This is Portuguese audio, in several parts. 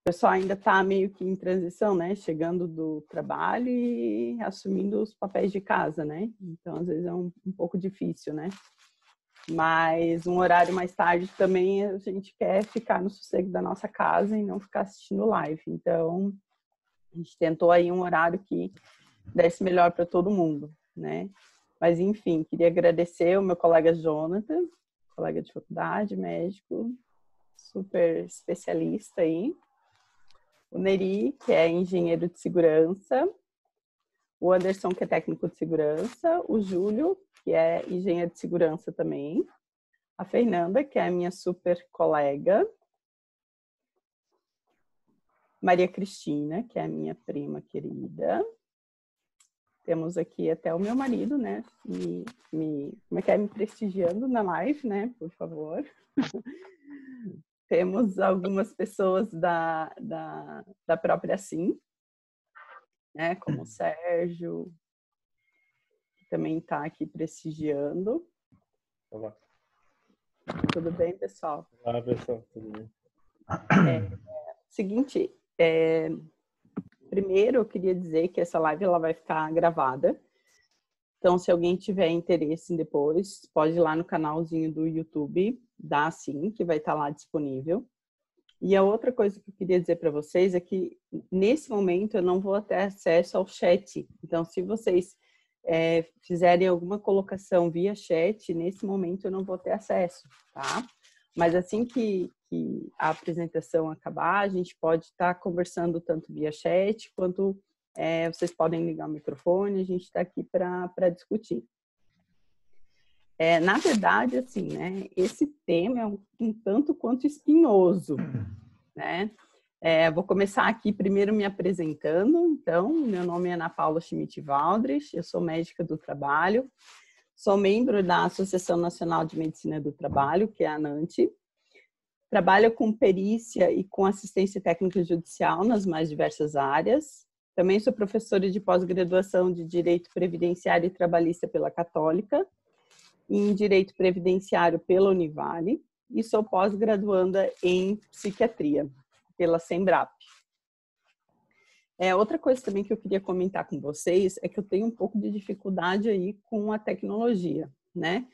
pessoal ainda está meio que em transição, né? Chegando do trabalho e assumindo os papéis de casa, né? Então, às vezes é um pouco difícil, né? Mas um horário mais tarde também a gente quer ficar no sossego da nossa casa e não ficar assistindo live. Então, a gente tentou aí um horário que desse melhor para todo mundo, né? Mas, enfim, queria agradecer o meu colega Jonathan, colega de faculdade, médico, super especialista aí. O Neri, que é engenheiro de segurança. O Anderson, que é técnico de segurança. O Júlio, que é engenheiro de segurança também. A Fernanda, que é a minha super colega. Maria Cristina, que é a minha prima querida. Temos aqui até o meu marido, né? Como é que é? Me prestigiando na live, né? Por favor. Temos algumas pessoas da própria Sim, né? Como o Sérgio, que também está aqui prestigiando. Olá. Tudo bem, pessoal? Olá, pessoal. Tudo bem? Seguinte, primeiro eu queria dizer que essa live ela vai ficar gravada. Então, se alguém tiver interesse em depois, pode ir lá no canalzinho do YouTube da Sim, que vai estar lá disponível. E a outra coisa que eu queria dizer para vocês é que, nesse momento, eu não vou ter acesso ao chat. Então, se vocês fizerem alguma colocação via chat, nesse momento eu não vou ter acesso, tá? Mas assim que a apresentação acabar, a gente pode estar conversando tanto via chat, quanto vocês podem ligar o microfone, a gente está aqui para discutir. Na verdade, assim, né, esse tema é um tanto quanto espinhoso, né? Vou começar aqui primeiro me apresentando. Então, meu nome é Ana Paula Schmidt-Valdres, eu sou médica do trabalho, sou membro da Associação Nacional de Medicina do Trabalho, que é a ANANT. Trabalho com perícia e com assistência técnica judicial nas mais diversas áreas. Também sou professora de pós-graduação de Direito Previdenciário e Trabalhista pela Católica, em Direito Previdenciário pela Univale, e sou pós-graduanda em Psiquiatria pela Sembrap. Outra coisa também que eu queria comentar com vocês é que eu tenho um pouco de dificuldade aí com a tecnologia, né?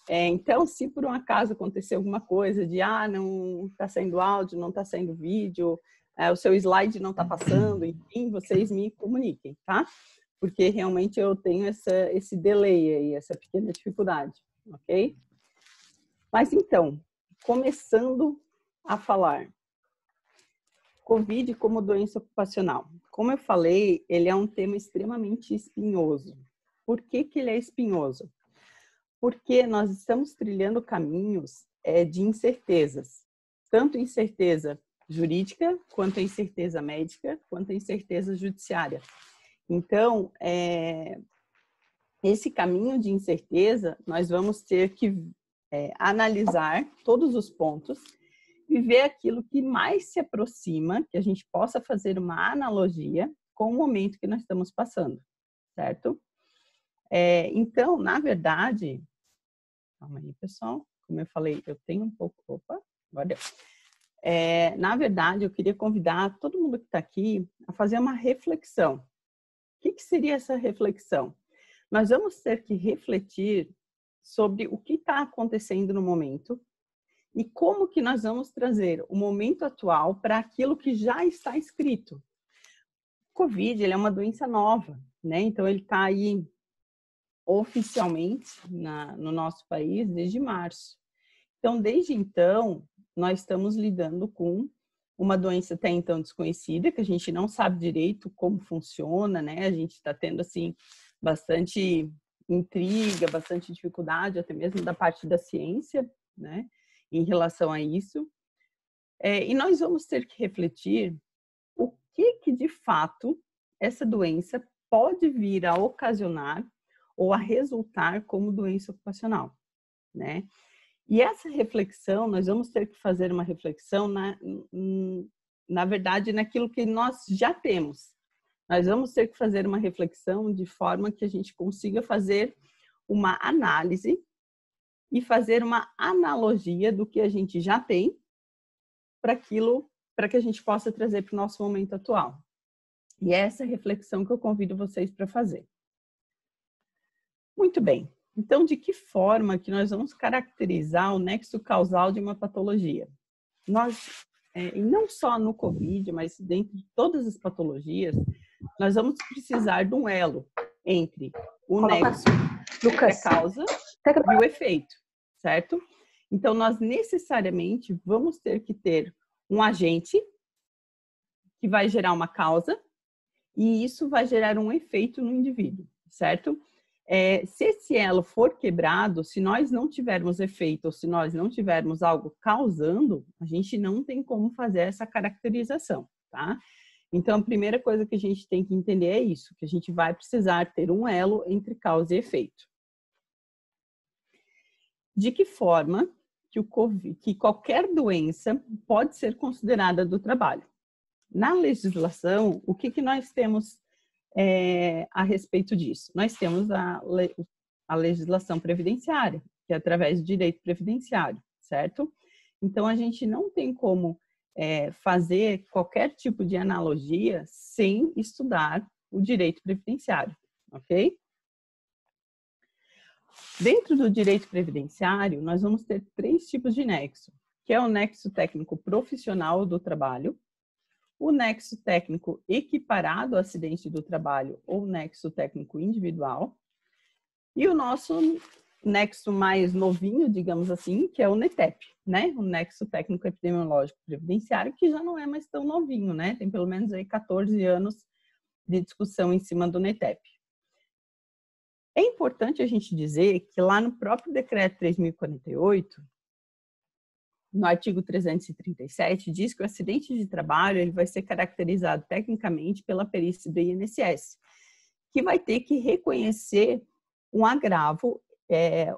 Então, se por um acaso acontecer alguma coisa de não está saindo áudio, não está saindo vídeo, o seu slide não está passando, enfim, vocês me comuniquem, tá? Porque realmente eu tenho esse delay aí, essa pequena dificuldade, ok? Mas então, começando a falar. Covid como doença ocupacional. Como eu falei, ele é um tema extremamente espinhoso. Por que ele é espinhoso? Porque nós estamos trilhando caminhos de incertezas. Tanto incerteza jurídica, quanto incerteza médica, quanto incerteza judiciária. Então, esse caminho de incerteza, nós vamos ter que analisar todos os pontos e ver aquilo que mais se aproxima, que a gente possa fazer uma analogia com o momento que nós estamos passando, certo? Então, na verdade, calma aí, pessoal, como eu falei, eu tenho um pouco, agora deu. Na verdade, eu queria convidar todo mundo que está aqui a fazer uma reflexão. O que seria essa reflexão? Nós vamos ter que refletir sobre o que está acontecendo no momento, e como que nós vamos trazer o momento atual para aquilo que já está escrito. O Covid, ele é uma doença nova, né? Então, ele está aí oficialmente no nosso país desde março. Então, desde então, nós estamos lidando com uma doença até então desconhecida, que a gente não sabe direito como funciona, né? A gente está tendo, assim, bastante intriga, bastante dificuldade, até mesmo da parte da ciência, né? Em relação a isso. E nós vamos ter que refletir o que de fato essa doença pode vir a ocasionar ou a resultar como doença ocupacional, né? E essa reflexão, nós vamos ter que fazer uma reflexão, na verdade, naquilo que nós já temos. Nós vamos ter que fazer uma reflexão de forma que a gente consiga fazer uma análise e fazer uma analogia do que a gente já tem para para que a gente possa trazer para o nosso momento atual. E é essa reflexão que eu convido vocês para fazer. Muito bem. Então, de que forma que nós vamos caracterizar o nexo causal de uma patologia? Nós, e não só no COVID, mas dentro de todas as patologias, nós vamos precisar de um elo entre o nexo, a causa e o efeito, certo? Então, nós necessariamente vamos ter que ter um agente que vai gerar uma causa e isso vai gerar um efeito no indivíduo, certo? Se esse elo for quebrado, se nós não tivermos efeito ou se nós não tivermos algo causando, a gente não tem como fazer essa caracterização, tá? Então, a primeira coisa que a gente tem que entender é isso, que a gente vai precisar ter um elo entre causa e efeito. De que forma que qualquer doença pode ser considerada do trabalho? Na legislação, o que nós temos a respeito disso? Nós temos a legislação previdenciária, que é através do direito previdenciário, certo? Então, a gente não tem como fazer qualquer tipo de analogia sem estudar o direito previdenciário, ok? Dentro do direito previdenciário, nós vamos ter 3 tipos de nexo, que é o nexo técnico profissional do trabalho, o nexo técnico equiparado ao acidente do trabalho ou nexo técnico individual, e o nosso nexo mais novinho, digamos assim, que é o NETEP, né? O nexo técnico epidemiológico previdenciário, que já não é mais tão novinho, né? Tem pelo menos aí 14 anos de discussão em cima do NETEP. É importante a gente dizer que lá no próprio decreto 3.048, no artigo 337, diz que o acidente de trabalho ele vai ser caracterizado tecnicamente pela perícia do INSS, que vai ter que reconhecer um agravo,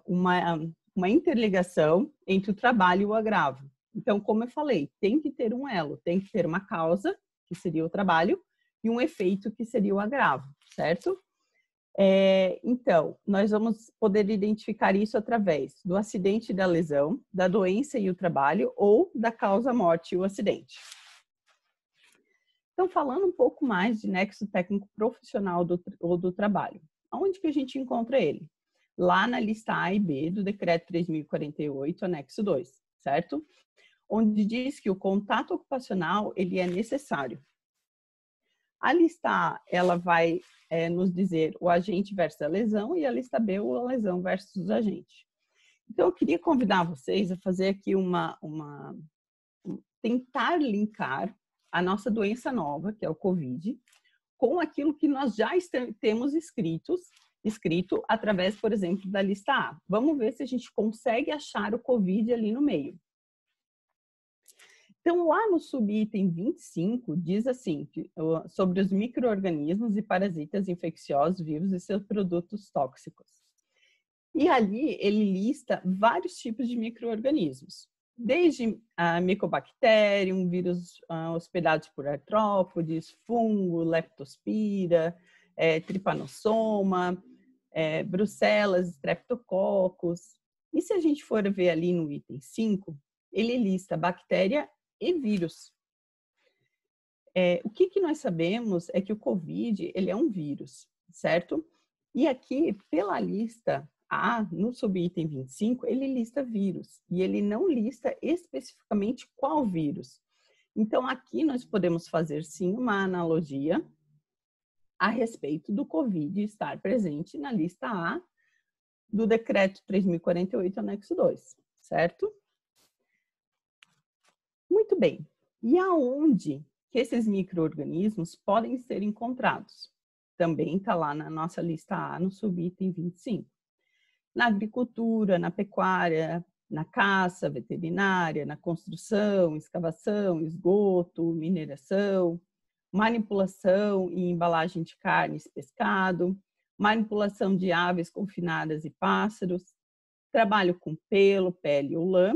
uma interligação entre o trabalho e o agravo. Então, como eu falei, tem que ter um elo, tem que ter uma causa, que seria o trabalho, e um efeito, que seria o agravo, certo? Então, nós vamos poder identificar isso através do acidente e da lesão, da doença e o trabalho, ou da causa, morte e o acidente. Então, falando um pouco mais de nexo técnico profissional do trabalho, onde que a gente encontra ele? Lá na lista A e B do decreto 3.048, anexo 2, certo? Onde diz que o contato ocupacional ele é necessário. A lista A, ela vai nos dizer o agente versus a lesão, e a lista B, a lesão versus o agente. Então, eu queria convidar vocês a fazer aqui tentar linkar a nossa doença nova, que é o COVID, com aquilo que nós já temos escrito através, por exemplo, da lista A. Vamos ver se a gente consegue achar o COVID ali no meio. Então, lá no subitem 25, diz assim, sobre os micro-organismos e parasitas infecciosos vivos e seus produtos tóxicos. E ali ele lista vários tipos de micro-organismos, desde a Mycobacterium, vírus hospedados por artrópodes, fungo, leptospira, trypanosoma, brucelas, streptococcus. E se a gente for ver ali no item 5, ele lista bactéria e vírus. O que nós sabemos é que o COVID, ele é um vírus, certo? E aqui, pela lista A, no subitem 25, ele lista vírus, e ele não lista especificamente qual vírus. Então, aqui nós podemos fazer, sim, uma analogia a respeito do COVID estar presente na lista A do decreto 3.048, anexo 2, certo? Muito bem. E aonde que esses micro-organismos podem ser encontrados? Também está lá na nossa lista A, no subitem 25. Na agricultura, na pecuária, na caça veterinária, na construção, escavação, esgoto, mineração, manipulação e embalagem de carnes, pescado, manipulação de aves confinadas e pássaros, trabalho com pelo, pele ou lã.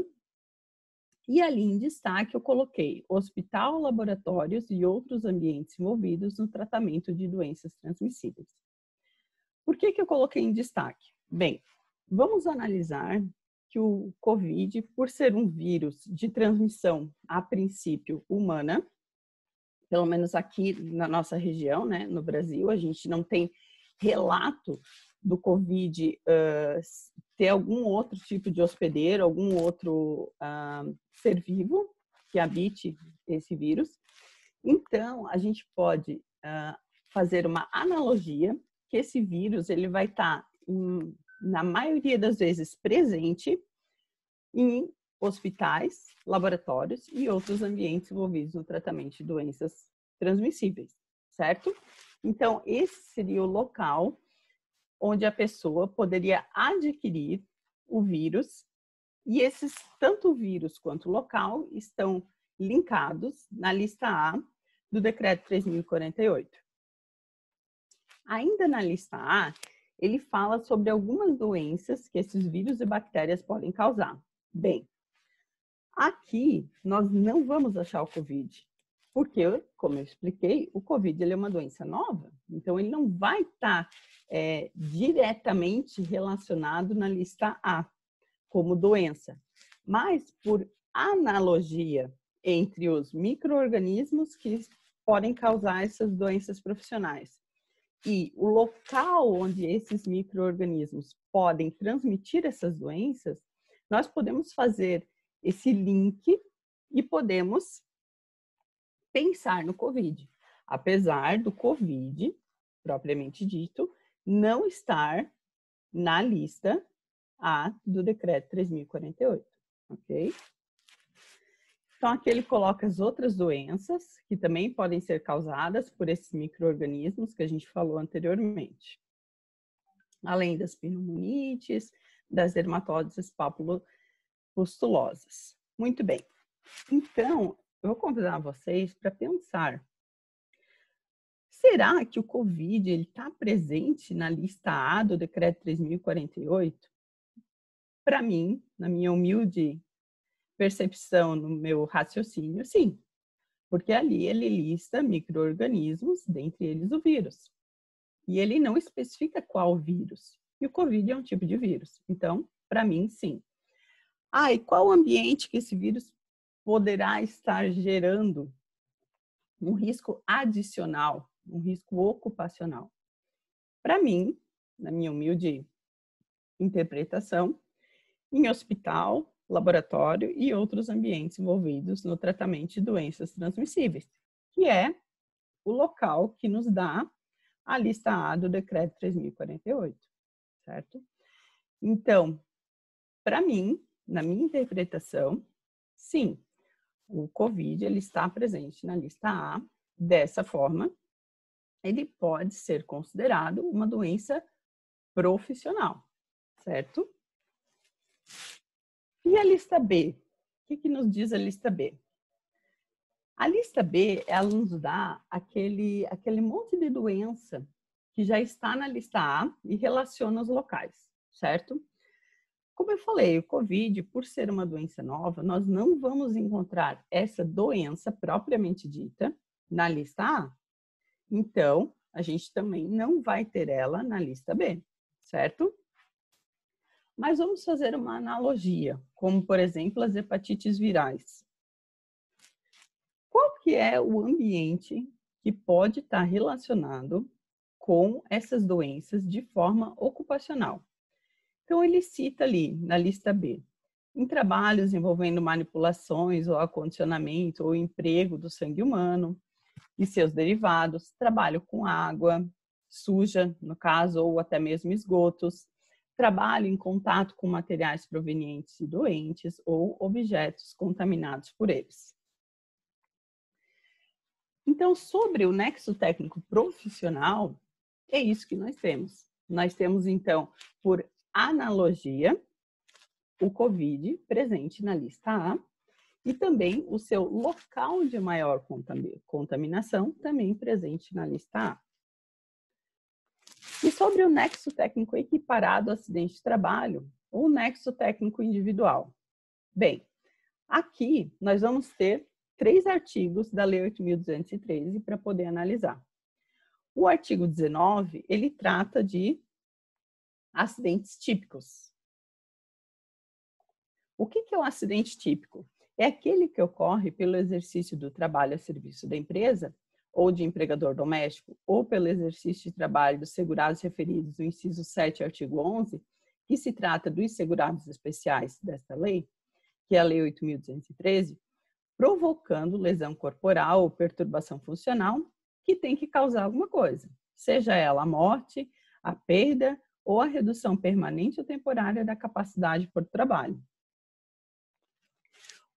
E ali em destaque eu coloquei hospital, laboratórios e outros ambientes envolvidos no tratamento de doenças transmissíveis. Por que eu coloquei em destaque? Bem, vamos analisar que o COVID, por ser um vírus de transmissão, a princípio, humana, pelo menos aqui na nossa região, né, no Brasil, a gente não tem relato do COVID ter algum outro tipo de hospedeiro, algum outro ser vivo que habite esse vírus. Então, a gente pode fazer uma analogia que esse vírus ele vai estar, na maioria das vezes, presente em hospitais, laboratórios e outros ambientes envolvidos no tratamento de doenças transmissíveis, certo? Então, esse seria o local onde a pessoa poderia adquirir o vírus, e esses, tanto o vírus quanto o local, estão linkados na lista A do Decreto 3.048. Ainda na lista A, ele fala sobre algumas doenças que esses vírus e bactérias podem causar. Bem, aqui nós não vamos achar o COVID, porque, como eu expliquei, o COVID ele é uma doença nova, então ele não vai estar diretamente relacionado na lista A como doença, mas por analogia entre os micro-organismos que podem causar essas doenças profissionais e o local onde esses micro-organismos podem transmitir essas doenças, nós podemos fazer esse link e podemos pensar no COVID. Apesar do COVID, propriamente dito, não estar na lista A do Decreto 3.048, ok? Então, aqui ele coloca as outras doenças que também podem ser causadas por esses micro-organismos que a gente falou anteriormente. Além das pneumonites, das dermatoses papulopustulosas. Muito bem. Então, eu vou convidar vocês para pensar. Será que o COVID está presente na lista A do Decreto 3.048? Para mim, na minha humilde percepção, no meu raciocínio, sim. Porque ali ele lista micro-organismos, dentre eles o vírus. E ele não especifica qual vírus. E o COVID é um tipo de vírus. Então, para mim, sim. E qual ambiente que esse vírus poderá estar gerando um risco adicional, um risco ocupacional? Para mim, na minha humilde interpretação, em hospital, laboratório e outros ambientes envolvidos no tratamento de doenças transmissíveis, que é o local que nos dá a lista A do Decreto 3.048, certo? Então, para mim, na minha interpretação, sim, o COVID ele está presente na lista A. Dessa forma, ele pode ser considerado uma doença profissional, certo? E a lista B? O que nos diz a lista B? A lista B, ela nos dá aquele monte de doença que já está na lista A e relaciona os locais, certo? Como eu falei, o COVID, por ser uma doença nova, nós não vamos encontrar essa doença propriamente dita na lista A. Então, a gente também não vai ter ela na lista B, certo? Mas vamos fazer uma analogia, como, por exemplo, as hepatites virais. Qual que é o ambiente que pode estar relacionado com essas doenças de forma ocupacional? Então, ele cita ali, na lista B, em trabalhos envolvendo manipulações ou acondicionamento ou emprego do sangue humano e seus derivados, trabalho com água suja, no caso, ou até mesmo esgotos, trabalho em contato com materiais provenientes de doentes ou objetos contaminados por eles. Então, sobre o nexo técnico profissional, é isso que nós temos. Nós temos, então, por analogia, o COVID presente na lista A e também o seu local de maior contaminação também presente na lista A. E sobre o nexo técnico equiparado ao acidente de trabalho, ou nexo técnico individual? Bem, aqui nós vamos ter 3 artigos da Lei 8.213 para poder analisar. O artigo 19, ele trata de acidentes típicos. O que é um acidente típico? É aquele que ocorre pelo exercício do trabalho a serviço da empresa ou de empregador doméstico, ou pelo exercício de trabalho dos segurados referidos no inciso 7, artigo 11, que se trata dos segurados especiais desta lei, que é a Lei 8.213, provocando lesão corporal ou perturbação funcional que tem que causar alguma coisa, seja ela a morte, a perda ou a redução permanente ou temporária da capacidade por trabalho.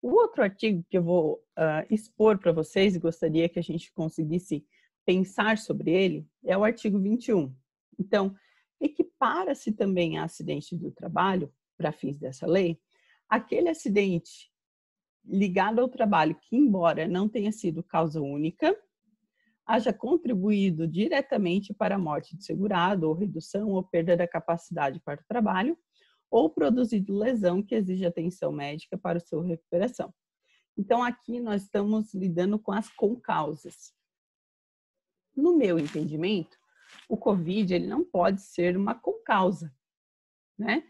O outro artigo que eu vou expor para vocês e gostaria que a gente conseguisse pensar sobre ele é o artigo 21. Então, equipara-se também a acidente do trabalho, para fins dessa lei, aquele acidente ligado ao trabalho que, embora não tenha sido causa única, haja contribuído diretamente para a morte do segurado ou redução ou perda da capacidade para o trabalho, ou produzido lesão que exige atenção médica para a sua recuperação. Então, aqui nós estamos lidando com as concausas. No meu entendimento, o COVID ele não pode ser uma concausa, né?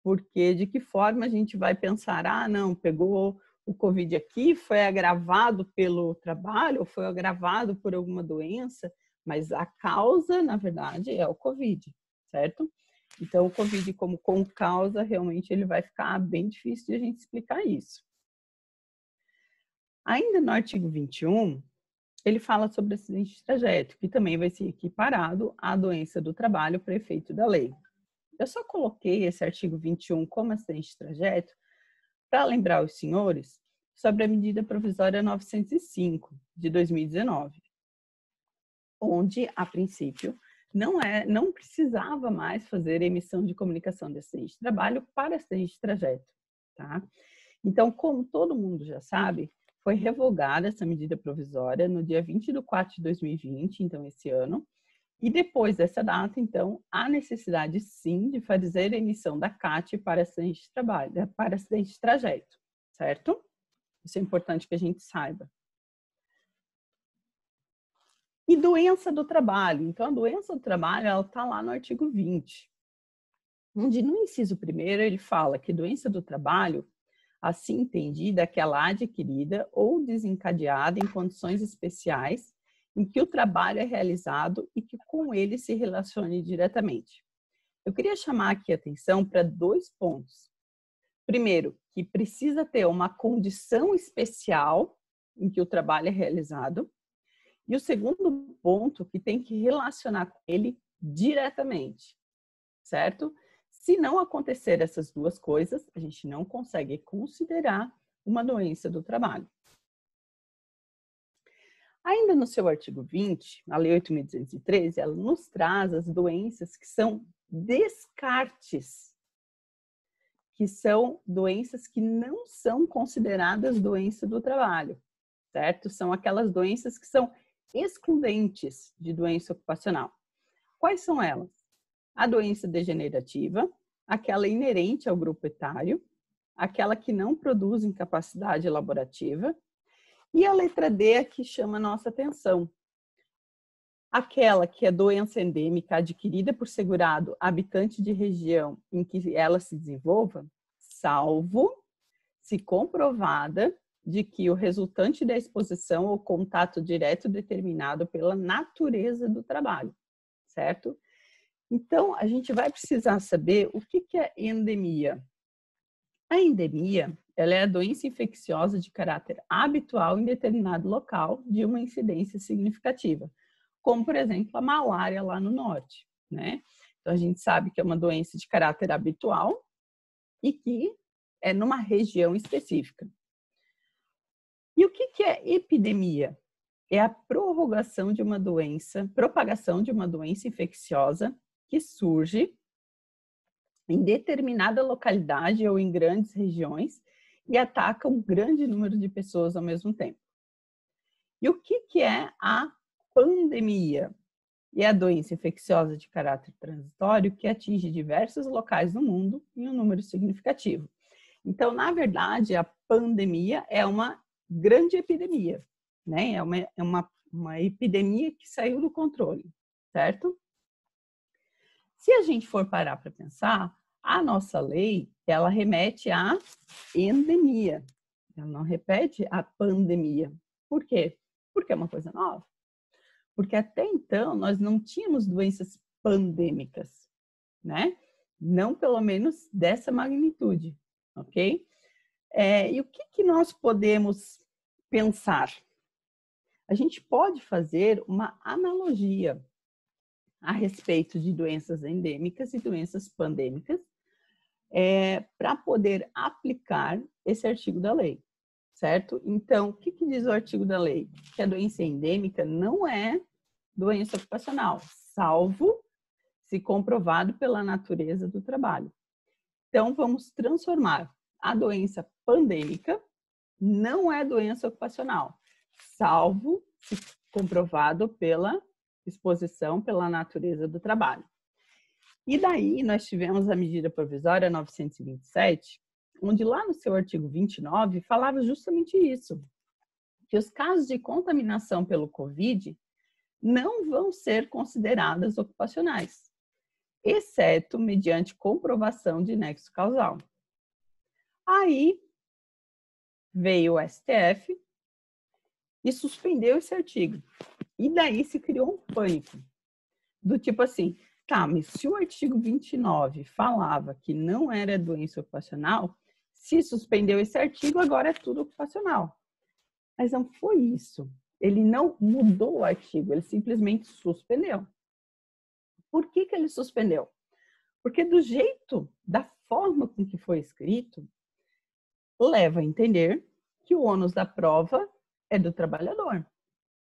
Porque de que forma a gente vai pensar, não, pegou o COVID aqui, foi agravado pelo trabalho, ou foi agravado por alguma doença, mas a causa, na verdade, é o COVID, certo? Então, o COVID como concausa, realmente ele vai ficar bem difícil de a gente explicar isso. Ainda no artigo 21, ele fala sobre acidente de trajeto, que também vai ser equiparado à doença do trabalho para efeito da lei. Eu só coloquei esse artigo 21 como acidente de trajeto para lembrar os senhores sobre a medida provisória 905 de 2019, onde, a princípio, não precisava mais fazer emissão de comunicação de acidente de trabalho para acidente de trajeto, tá? Então, como todo mundo já sabe, foi revogada essa medida provisória no dia 20/4 de 2020, então esse ano, e depois dessa data, então, há necessidade sim de fazer a emissão da CAT para acidente de trabalho, para acidente de trajeto, certo? Isso é importante que a gente saiba. E doença do trabalho. Então, a doença do trabalho, ela está lá no artigo 20, onde no inciso 1º ele fala que doença do trabalho, assim entendida, é aquela adquirida ou desencadeada em condições especiais em que o trabalho é realizado e que com ele se relacione diretamente. Eu queria chamar aqui a atenção para 2 pontos. Primeiro, que precisa ter uma condição especial em que o trabalho é realizado. E o segundo ponto, que tem que relacionar com ele diretamente, certo? Se não acontecer essas 2 coisas, a gente não consegue considerar uma doença do trabalho. Ainda no seu artigo 20, a Lei 8.213, ela nos traz as doenças que são descartes, que são doenças que não são consideradas doença do trabalho, certo? São aquelas doenças que são excludentes de doença ocupacional. Quais são elas? A doença degenerativa, aquela inerente ao grupo etário, aquela que não produz incapacidade laborativa, e a letra D que chama a nossa atenção. Aquela que é doença endêmica adquirida por segurado habitante de região em que ela se desenvolva, salvo se comprovada de que o resultante da exposição ou contato direto determinado pela natureza do trabalho, certo? Então, a gente vai precisar saber o que é endemia. A endemia, ela é a doença infecciosa de caráter habitual em determinado local de uma incidência significativa, como, por exemplo, a malária lá no norte, né? Então, a gente sabe que é uma doença de caráter habitual e que é numa região específica. E o que é epidemia? É a propagação de uma doença infecciosa que surge em determinada localidade ou em grandes regiões e ataca um grande número de pessoas ao mesmo tempo. E o que é a pandemia? É a doença infecciosa de caráter transitório que atinge diversos locais no mundo em um número significativo. Então, na verdade, a pandemia é uma grande epidemia, né? É uma epidemia que saiu do controle, certo? Se a gente for parar para pensar, A nossa lei, ela remete à endemia. Ela não repete a pandemia. Por quê? Porque é uma coisa nova. Porque até então nós não tínhamos doenças pandêmicas, né? Não pelo menos dessa magnitude, ok? E o que nós podemos pensar? A gente pode fazer uma analogia a respeito de doenças endêmicas e doenças pandêmicas para poder aplicar esse artigo da lei, certo? Então, o que diz o artigo da lei? Que a doença endêmica não é doença ocupacional, salvo se comprovado pela natureza do trabalho. Então, vamos transformar a doença pandêmica não é doença ocupacional, salvo se comprovado pela exposição, pela natureza do trabalho. E daí nós tivemos a medida provisória 927, onde lá no seu artigo 29 falava justamente isso, que os casos de contaminação pelo COVID não vão ser consideradas ocupacionais, exceto mediante comprovação de nexo causal. Aí veio o STF e suspendeu esse artigo. E daí se criou um pânico, do tipo assim, tá, mas se o artigo 29 falava que não era doença ocupacional, se suspendeu esse artigo, agora é tudo ocupacional. Mas não foi isso. Ele não mudou o artigo, ele simplesmente suspendeu. Por que ele suspendeu? Porque do jeito, da forma com que foi escrito, leva a entender que o ônus da prova é do trabalhador.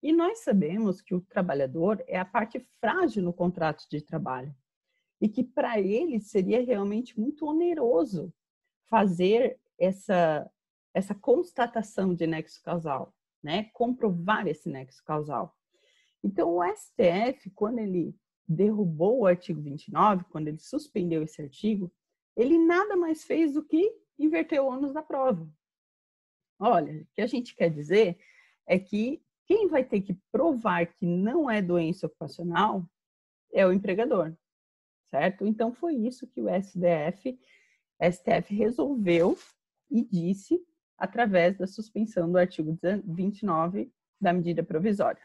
E nós sabemos que o trabalhador é a parte frágil no contrato de trabalho e que para ele seria realmente muito oneroso fazer essa constatação de nexo causal, né? Comprovar esse nexo causal. Então, o STF, quando ele derrubou o artigo 29, quando ele suspendeu esse artigo, ele nada mais fez do que inverter o ônus da prova. Olha, o que a gente quer dizer é que quem vai ter que provar que não é doença ocupacional é o empregador, certo? Então, foi isso que o STF resolveu e disse através da suspensão do artigo 29 da medida provisória.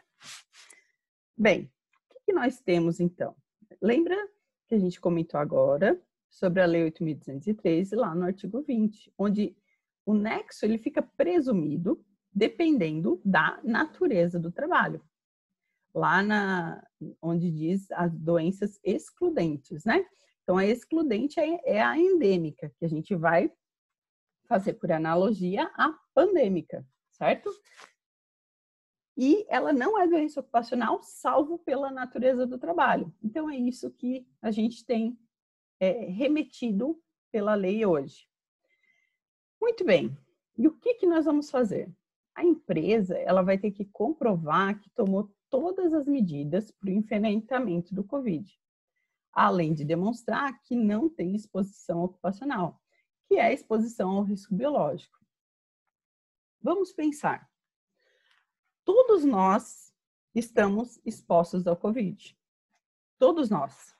Bem, o que nós temos, então? Lembra que a gente comentou agora sobre a Lei 8.213, lá no artigo 20, onde o nexo ele fica presumido dependendo da natureza do trabalho. Lá onde diz as doenças excludentes, né? Então, a excludente é a endêmica, que a gente vai fazer por analogia à pandêmica, certo? E ela não é doença ocupacional, salvo pela natureza do trabalho. Então, é isso que a gente tem remetido pela lei hoje. Muito bem. E o que nós vamos fazer? A empresa ela vai ter que comprovar que tomou todas as medidas para o enfrentamento do COVID, além de demonstrar que não tem exposição ocupacional, que é a exposição ao risco biológico. Vamos pensar. Todos nós estamos expostos ao COVID. Todos nós.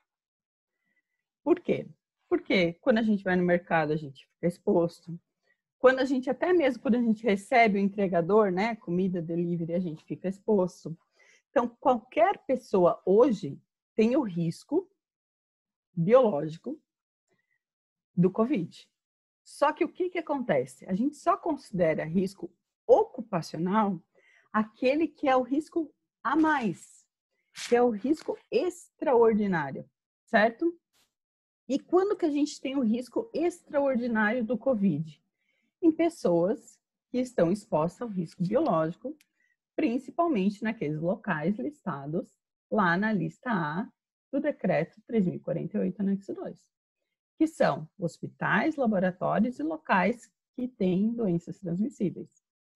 Por quê? Porque quando a gente vai no mercado, a gente fica exposto. Até mesmo quando a gente recebe o entregador, né, comida, delivery, a gente fica exposto. Então, qualquer pessoa hoje tem o risco biológico do COVID. Só que o que acontece? A gente só considera risco ocupacional aquele que é o risco a mais, que é o risco extraordinário, certo? E quando que a gente tem o risco extraordinário do COVID? Em pessoas que estão expostas ao risco biológico, principalmente naqueles locais listados lá na lista A do decreto 3.048, anexo 2, que são hospitais, laboratórios e locais que têm doenças transmissíveis,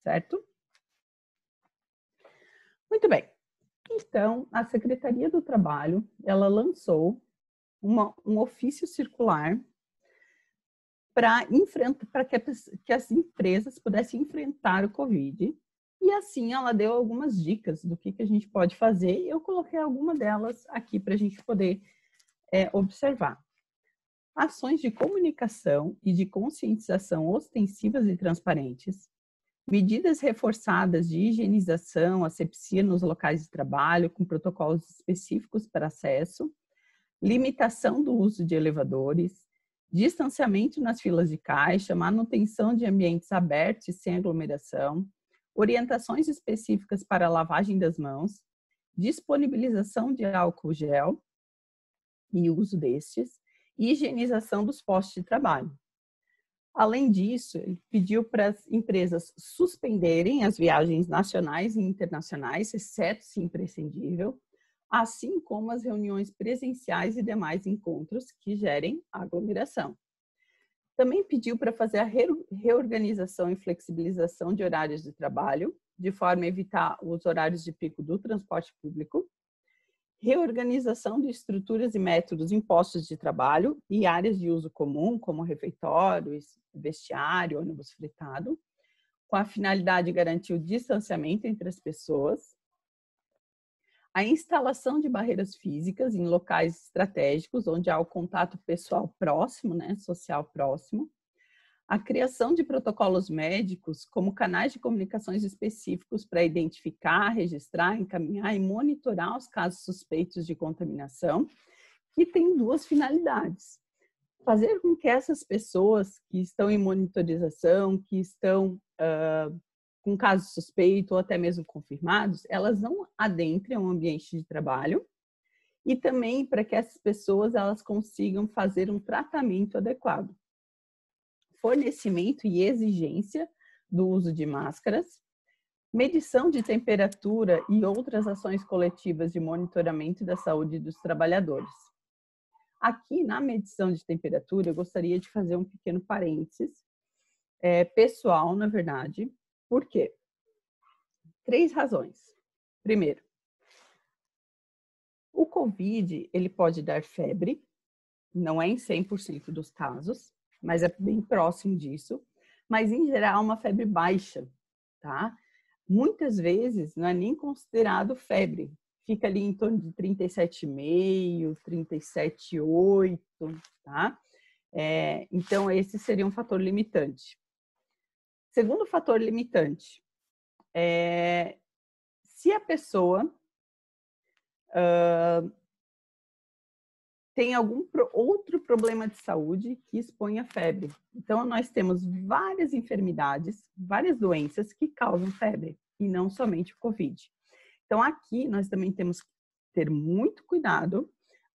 certo? Muito bem. Então, a Secretaria do Trabalho, ela lançou um ofício circular para que as empresas pudessem enfrentar o COVID. E assim ela deu algumas dicas do que a gente pode fazer. Eu coloquei alguma delas aqui para a gente poder observar. ações de comunicação e de conscientização ostensivas e transparentes, medidas reforçadas de higienização, asepsia nos locais de trabalho, com protocolos específicos para acesso, limitação do uso de elevadores, distanciamento nas filas de caixa, manutenção de ambientes abertos e sem aglomeração, orientações específicas para a lavagem das mãos, disponibilização de álcool gel e uso destes, e higienização dos postos de trabalho. Além disso, ele pediu para as empresas suspenderem as viagens nacionais e internacionais, exceto se imprescindível, assim como as reuniões presenciais e demais encontros que gerem aglomeração. Também pediu para fazer a reorganização e flexibilização de horários de trabalho, de forma a evitar os horários de pico do transporte público, reorganização de estruturas e métodos em postos de trabalho e áreas de uso comum, como refeitórios, vestiário, ônibus fretado, com a finalidade de garantir o distanciamento entre as pessoas, a instalação de barreiras físicas em locais estratégicos, onde há o contato pessoal próximo, né, social próximo, a criação de protocolos médicos como canais de comunicações específicos para identificar, registrar, encaminhar e monitorar os casos suspeitos de contaminação, que tem duas finalidades. Fazer com que essas pessoas que estão em monitorização, que estão com casos suspeitos ou até mesmo confirmados, elas não adentrem o ambiente de trabalho, e também para que essas pessoas elas consigam fazer um tratamento adequado. Fornecimento e exigência do uso de máscaras, medição de temperatura e outras ações coletivas de monitoramento da saúde dos trabalhadores. Aqui, na medição de temperatura, eu gostaria de fazer um pequeno parênteses, pessoal, na verdade. Por quê? 3 razões. Primeiro, o COVID, ele pode dar febre, não é em 100% dos casos, mas é bem próximo disso, mas em geral uma febre baixa, tá? Muitas vezes não é nem considerado febre, fica ali em torno de 37,5, 37,8, tá? Então esse seria um fator limitante. Segundo fator limitante, se a pessoa tem algum outro problema de saúde que expõe a febre. Então, nós temos várias enfermidades, várias doenças que causam febre, e não somente o COVID. Então, aqui nós também temos que ter muito cuidado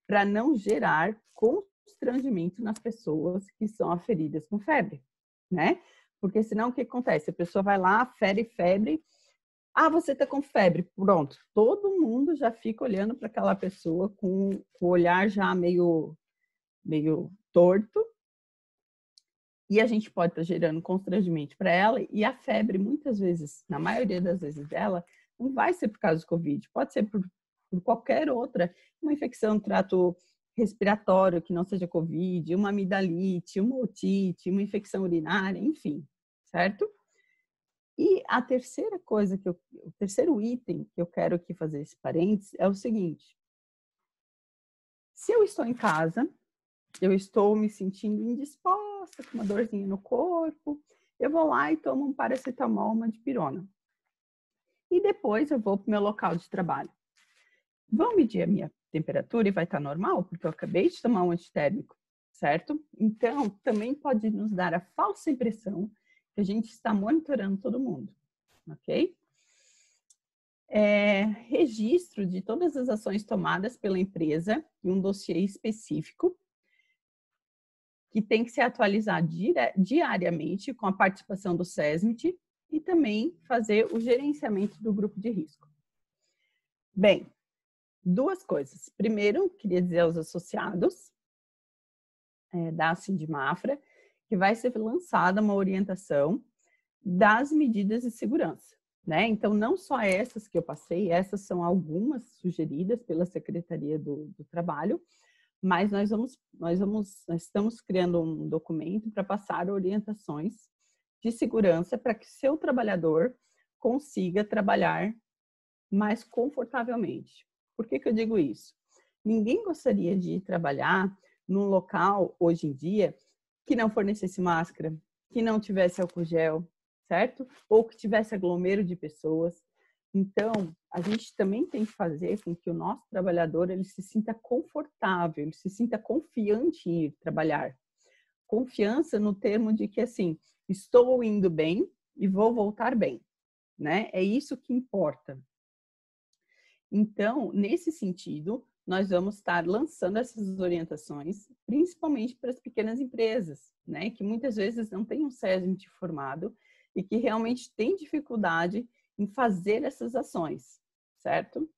para não gerar constrangimento nas pessoas que são aferidas com febre, né? Porque senão o que acontece? A pessoa vai lá, fere febre, você tá com febre, pronto. Todo mundo já fica olhando para aquela pessoa com o olhar já meio torto. E a gente pode estar gerando constrangimento para ela. E a febre, muitas vezes, na maioria das vezes dela, não vai ser por causa do COVID. Pode ser por qualquer outra, uma infecção do trato respiratório que não seja COVID, uma amidalite, uma otite, uma infecção urinária, enfim, certo? E a terceira coisa, o terceiro item que eu quero aqui fazer esse parênteses é o seguinte. Se eu estou em casa, eu estou me sentindo indisposta, com uma dorzinha no corpo, eu vou lá e tomo um paracetamol, uma dipirona. E depois eu vou para o meu local de trabalho. Vão medir a minha temperatura e vai estar normal, porque eu acabei de tomar um antitérmico, certo? Então, também pode nos dar a falsa impressão que a gente está monitorando todo mundo, ok? Registro de todas as ações tomadas pela empresa em um dossiê específico, que tem que ser atualizado diariamente com a participação do SESMIT e também fazer o gerenciamento do grupo de risco. Bem, 2 coisas. Primeiro, queria dizer aos associados da Sindimafra que vai ser lançada uma orientação das medidas de segurança, né? Então, não só essas que eu passei, essas são algumas sugeridas pela Secretaria do Trabalho, mas nós estamos criando um documento para passar orientações de segurança para que seu trabalhador consiga trabalhar mais confortavelmente. Por que eu digo isso? Ninguém gostaria de ir trabalhar num local, hoje em dia, que não fornecesse máscara, que não tivesse álcool gel, certo? Ou que tivesse aglomero de pessoas. Então, a gente também tem que fazer com que o nosso trabalhador ele se sinta confortável, ele se sinta confiante em ir trabalhar. Confiança no termo de que, assim, estou indo bem e vou voltar bem, né? É isso que importa. Então, nesse sentido, nós vamos estar lançando essas orientações, principalmente para as pequenas empresas, né? Que muitas vezes não têm um CESMIT formado e que realmente têm dificuldade em fazer essas ações, certo?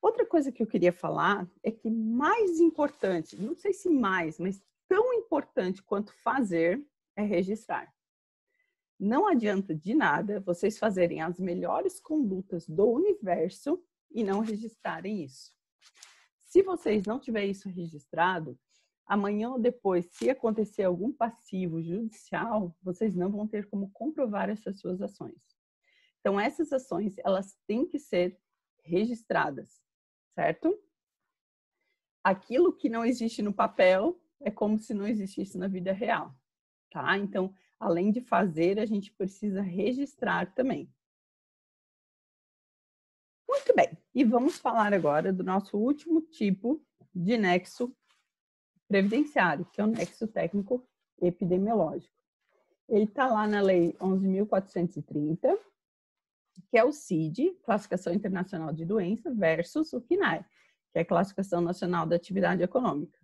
Outra coisa que eu queria falar é que mais importante, não sei se mais, mas tão importante quanto fazer é registrar. Não adianta de nada vocês fazerem as melhores condutas do universo e não registrarem isso. Se vocês não tiverem isso registrado, amanhã ou depois, se acontecer algum passivo judicial, vocês não vão ter como comprovar essas suas ações. Então, essas ações, elas têm que ser registradas, certo? Aquilo que não existe no papel é como se não existisse na vida real, tá? Então, além de fazer, a gente precisa registrar também. Muito bem, e vamos falar agora do nosso último tipo de nexo previdenciário, que é o nexo técnico epidemiológico. Ele está lá na Lei 11.430, que é o CID, Classificação Internacional de Doença, versus o CNAE, que é a Classificação Nacional da Atividade Econômica.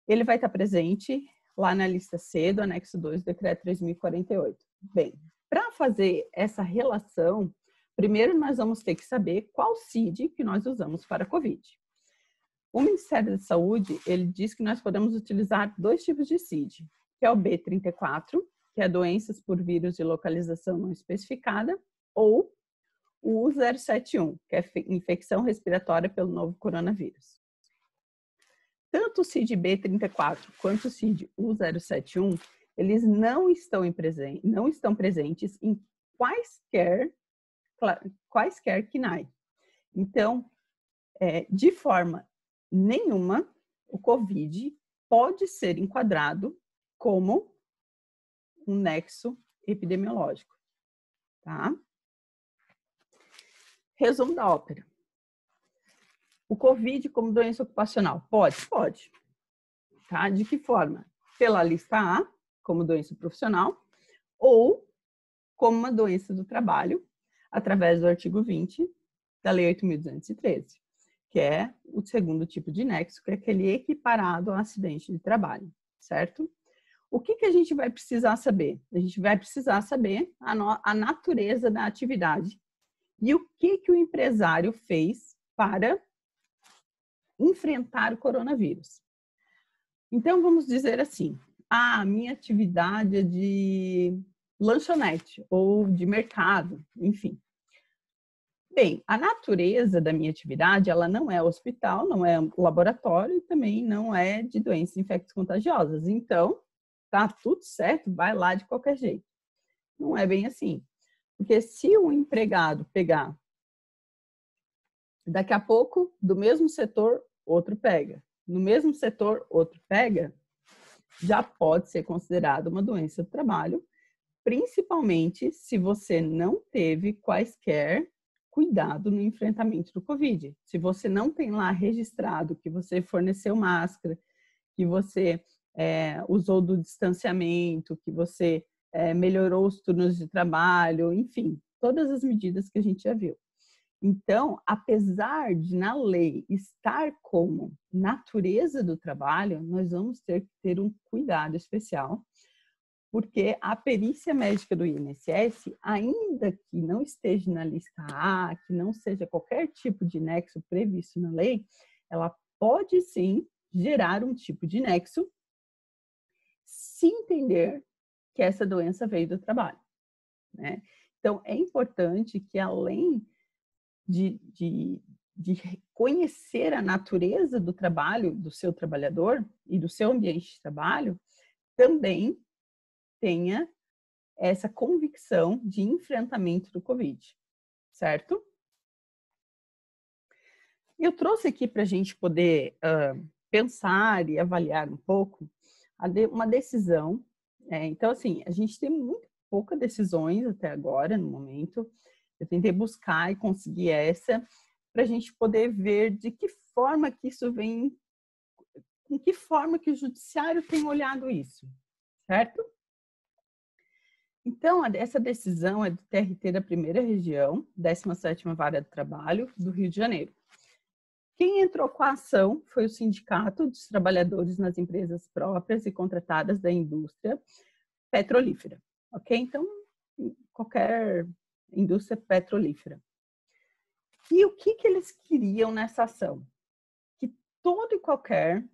Ele vai estar presente lá na lista C do anexo 2 do Decreto 3.048. Bem, para fazer essa relação, primeiro nós vamos ter que saber qual CID que nós usamos para a COVID. O Ministério da Saúde, ele diz que nós podemos utilizar dois tipos de CID, que é o B34, que é doenças por vírus de localização não especificada, ou o U071, que é infecção respiratória pelo novo coronavírus. Tanto o CID B34 quanto o CID U071, eles não estão presentes em quaisquer CNAE. Então, de forma nenhuma, o COVID pode ser enquadrado como um nexo epidemiológico, tá? Resumo da ópera. O COVID como doença ocupacional? Pode? Pode. Tá? De que forma? Pela lista A, como doença profissional, ou como uma doença do trabalho, através do artigo 20 da Lei 8.213, que é o segundo tipo de nexo, que é aquele equiparado ao acidente de trabalho, certo? O que a gente vai precisar saber? A gente vai precisar saber a natureza da atividade e o que o empresário fez para enfrentar o coronavírus. Então, vamos dizer assim, a minha atividade é de lanchonete ou de mercado, enfim. Bem, a natureza da minha atividade, ela não é hospital, não é laboratório e também não é de doenças infecciosas contagiosas. Então, tá tudo certo, vai lá de qualquer jeito. Não é bem assim. Porque se um empregado pegar, daqui a pouco, do mesmo setor, outro pega. No mesmo setor, outro pega, já pode ser considerado uma doença do trabalho, principalmente se você não teve quaisquer cuidado no enfrentamento do Covid. Se você não tem lá registrado que você forneceu máscara, que você usou do distanciamento, que você melhorou os turnos de trabalho, enfim, todas as medidas que a gente já viu. Então, apesar de na lei estar como natureza do trabalho, nós vamos ter que ter um cuidado especial, porque a perícia médica do INSS, ainda que não esteja na lista A, que não seja qualquer tipo de nexo previsto na lei, ela pode sim gerar um tipo de nexo, se entender que essa doença veio do trabalho, né? Então, é importante que além de conhecer a natureza do trabalho do seu trabalhador e do seu ambiente de trabalho, também tenha essa convicção de enfrentamento do Covid, certo? Eu trouxe aqui para a gente poder pensar e avaliar um pouco uma decisão. Então, assim, a gente tem muito poucas decisões até agora, no momento. Eu tentei buscar e conseguir essa, para a gente poder ver de que forma que isso vem, com que forma que o judiciário tem olhado isso, certo? Então, essa decisão é do TRT da Primeira Região, 17ª Vara do Trabalho, do Rio de Janeiro. Quem entrou com a ação foi o Sindicato dos Trabalhadores nas Empresas Próprias e Contratadas da Indústria Petrolífera, ok? Então, qualquer indústria petrolífera. E o que eles queriam nessa ação? Que toda e qualquer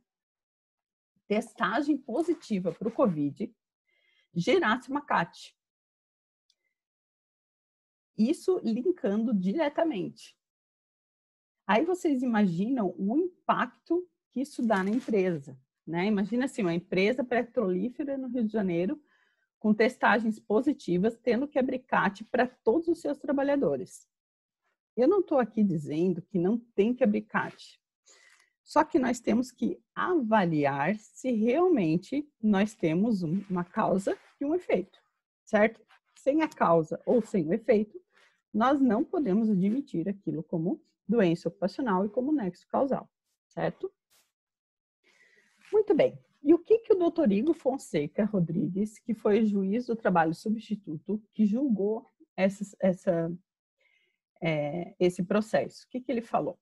testagem positiva para o Covid gerasse uma CAT. Isso linkando diretamente. Aí vocês imaginam o impacto que isso dá na empresa, né? Imagina assim, uma empresa petrolífera no Rio de Janeiro com testagens positivas, tendo que abrir CAT para todos os seus trabalhadores. Eu não estou aqui dizendo que não tem que abrir CAT. Só que nós temos que avaliar se realmente nós temos uma causa e um efeito, certo? Sem a causa ou sem o efeito, nós não podemos admitir aquilo como doença ocupacional e como nexo causal, certo? Muito bem. E o que o doutor Igor Fonseca Rodrigues, que foi juiz do trabalho substituto, que julgou esse processo, o que ele falou?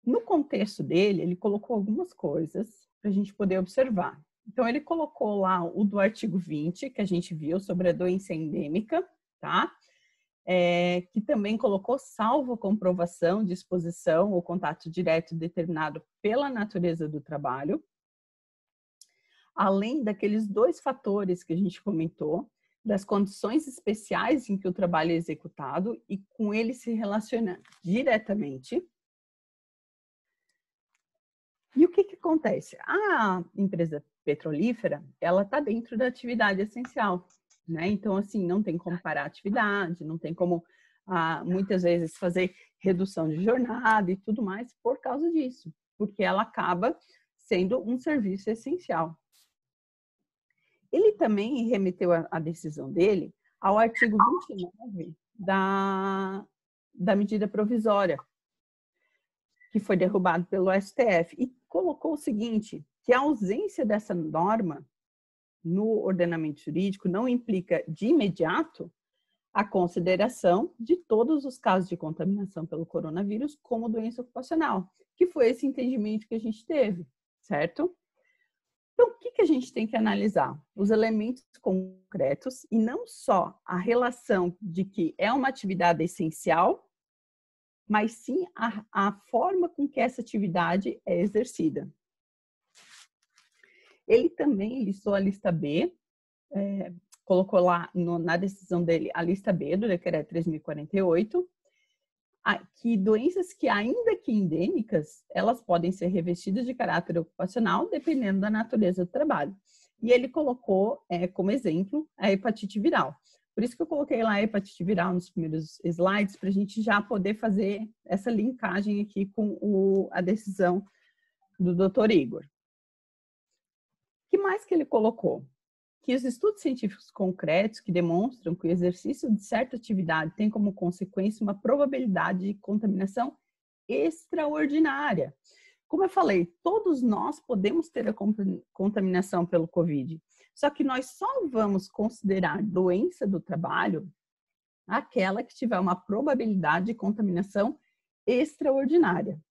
No contexto dele, ele colocou algumas coisas para a gente poder observar. Então, ele colocou lá o do artigo 20, que a gente viu sobre a doença endêmica, tá? Que também colocou salvo comprovação de exposição ou contato direto determinado pela natureza do trabalho, além daqueles 2 fatores que a gente comentou, das condições especiais em que o trabalho é executado e com ele se relaciona diretamente. E o que acontece? A empresa petrolífera, ela está dentro da atividade essencial, né? Então, assim, não tem como parar a atividade, não tem como, muitas vezes, fazer redução de jornada e tudo mais por causa disso, porque ela acaba sendo um serviço essencial. Ele também remeteu a decisão dele ao artigo 29 da medida provisória, que foi derrubado pelo STF, e colocou o seguinte, que a ausência dessa norma no ordenamento jurídico não implica de imediato a consideração de todos os casos de contaminação pelo coronavírus como doença ocupacional, que foi esse entendimento que a gente teve, certo? Então, o que a gente tem que analisar? Os elementos concretos e não só a relação de que é uma atividade essencial, mas sim a forma com que essa atividade é exercida. Ele também listou a lista B, colocou lá na decisão dele a lista B do decreto 3.048, que doenças que, ainda que endêmicas, elas podem ser revestidas de caráter ocupacional, dependendo da natureza do trabalho. E ele colocou como exemplo a hepatite viral. Por isso que eu coloquei lá a hepatite viral nos primeiros slides, para a gente já poder fazer essa linkagem aqui com a decisão do Dr. Igor. O que mais que ele colocou? Que os estudos científicos concretos que demonstram que o exercício de certa atividade tem como consequência uma probabilidade de contaminação extraordinária. Como eu falei, todos nós podemos ter a contaminação pelo Covid, só que nós só vamos considerar doença do trabalho aquela que tiver uma probabilidade de contaminação extraordinária.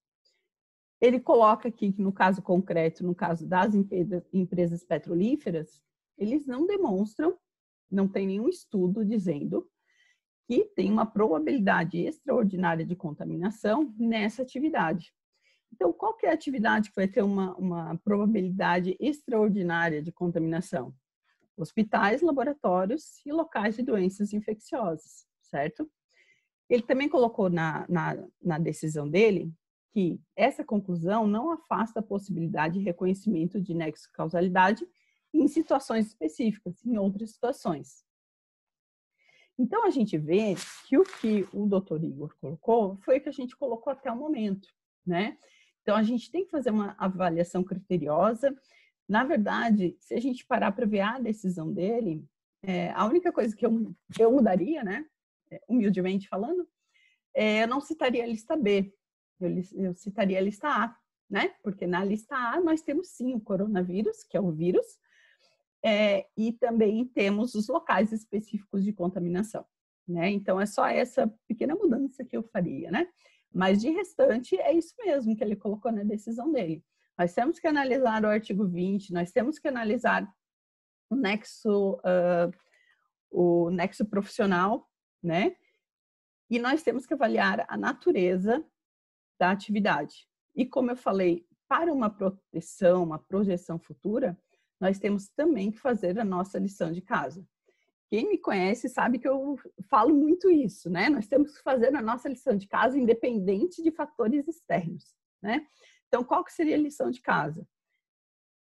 Ele coloca aqui que no caso concreto, no caso das empresas petrolíferas, eles não demonstram, não tem nenhum estudo dizendo que tem uma probabilidade extraordinária de contaminação nessa atividade. Então, qual que é a atividade que vai ter uma probabilidade extraordinária de contaminação? Hospitais, laboratórios e locais de doenças infecciosas, certo? Ele também colocou na decisão dele que essa conclusão não afasta a possibilidade de reconhecimento de nexo causalidade em situações específicas, em outras situações. Então, a gente vê que o Dr. Igor colocou foi o que a gente colocou até o momento, né? Então, a gente tem que fazer uma avaliação criteriosa. Na verdade, se a gente parar para ver a decisão dele, a única coisa que eu mudaria, né, humildemente falando, eu não citaria a lista B, eu citaria a lista A, né? Porque na lista A nós temos sim o coronavírus, que é o vírus, e também temos os locais específicos de contaminação, né? Então, é só essa pequena mudança que eu faria, né? Mas, de restante, é isso mesmo que ele colocou na decisão dele. Nós temos que analisar o artigo 20, nós temos que analisar o nexo profissional, né? E nós temos que avaliar a natureza da atividade. E, como eu falei, para uma proteção, uma projeção futura, nós temos também que fazer a nossa lição de casa. Quem me conhece sabe que eu falo muito isso, né? Nós temos que fazer a nossa lição de casa independente de fatores externos, né? Então, qual que seria a lição de casa?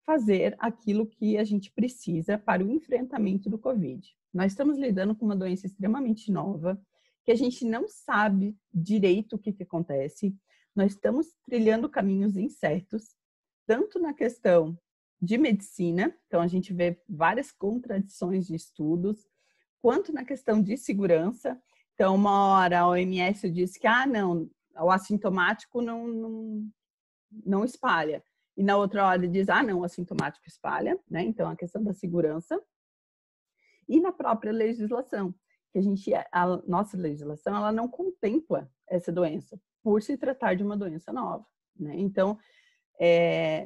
Fazer aquilo que a gente precisa para o enfrentamento do Covid. Nós estamos lidando com uma doença extremamente nova, que a gente não sabe direito o que acontece. Nós estamos trilhando caminhos incertos, tanto na questão de medicina, então a gente vê várias contradições de estudos, quanto na questão de segurança. Então, uma hora a OMS diz que, não, o assintomático não espalha. E na outra hora diz, não, o assintomático espalha, né? Então, a questão da segurança. E na própria legislação, que a nossa legislação, ela não contempla essa doença, por se tratar de uma doença nova, né? Então,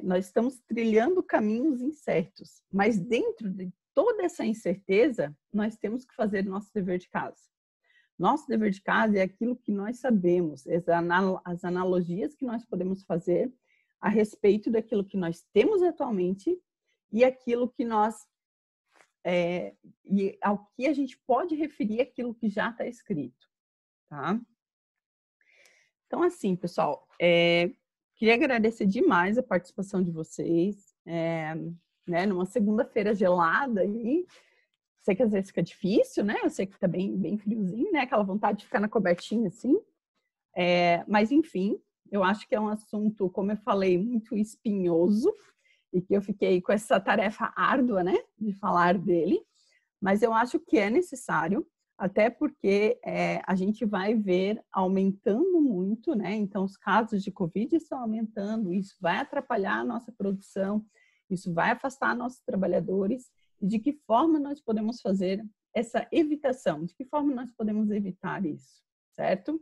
nós estamos trilhando caminhos incertos, mas dentro de toda essa incerteza, nós temos que fazer nosso dever de casa. Nosso dever de casa é aquilo que nós sabemos, as analogias que nós podemos fazer a respeito daquilo que nós temos atualmente e aquilo que e ao que a gente pode referir aquilo que já está escrito, tá? Então, assim, pessoal, queria agradecer demais a participação de vocês, né, numa segunda-feira gelada aí. Sei que às vezes fica difícil, né? Eu sei que tá bem friozinho, né? Aquela vontade de ficar na cobertinha assim. Mas, enfim, eu acho que é um assunto, como eu falei, muito espinhoso e que eu fiquei com essa tarefa árdua, né? De falar dele. Mas eu acho que é necessário, até porque a gente vai ver aumentando muito, né? Então, os casos de Covid estão aumentando, isso vai atrapalhar a nossa produção, isso vai afastar nossos trabalhadores. E de que forma nós podemos fazer essa evitação? De que forma nós podemos evitar isso, certo?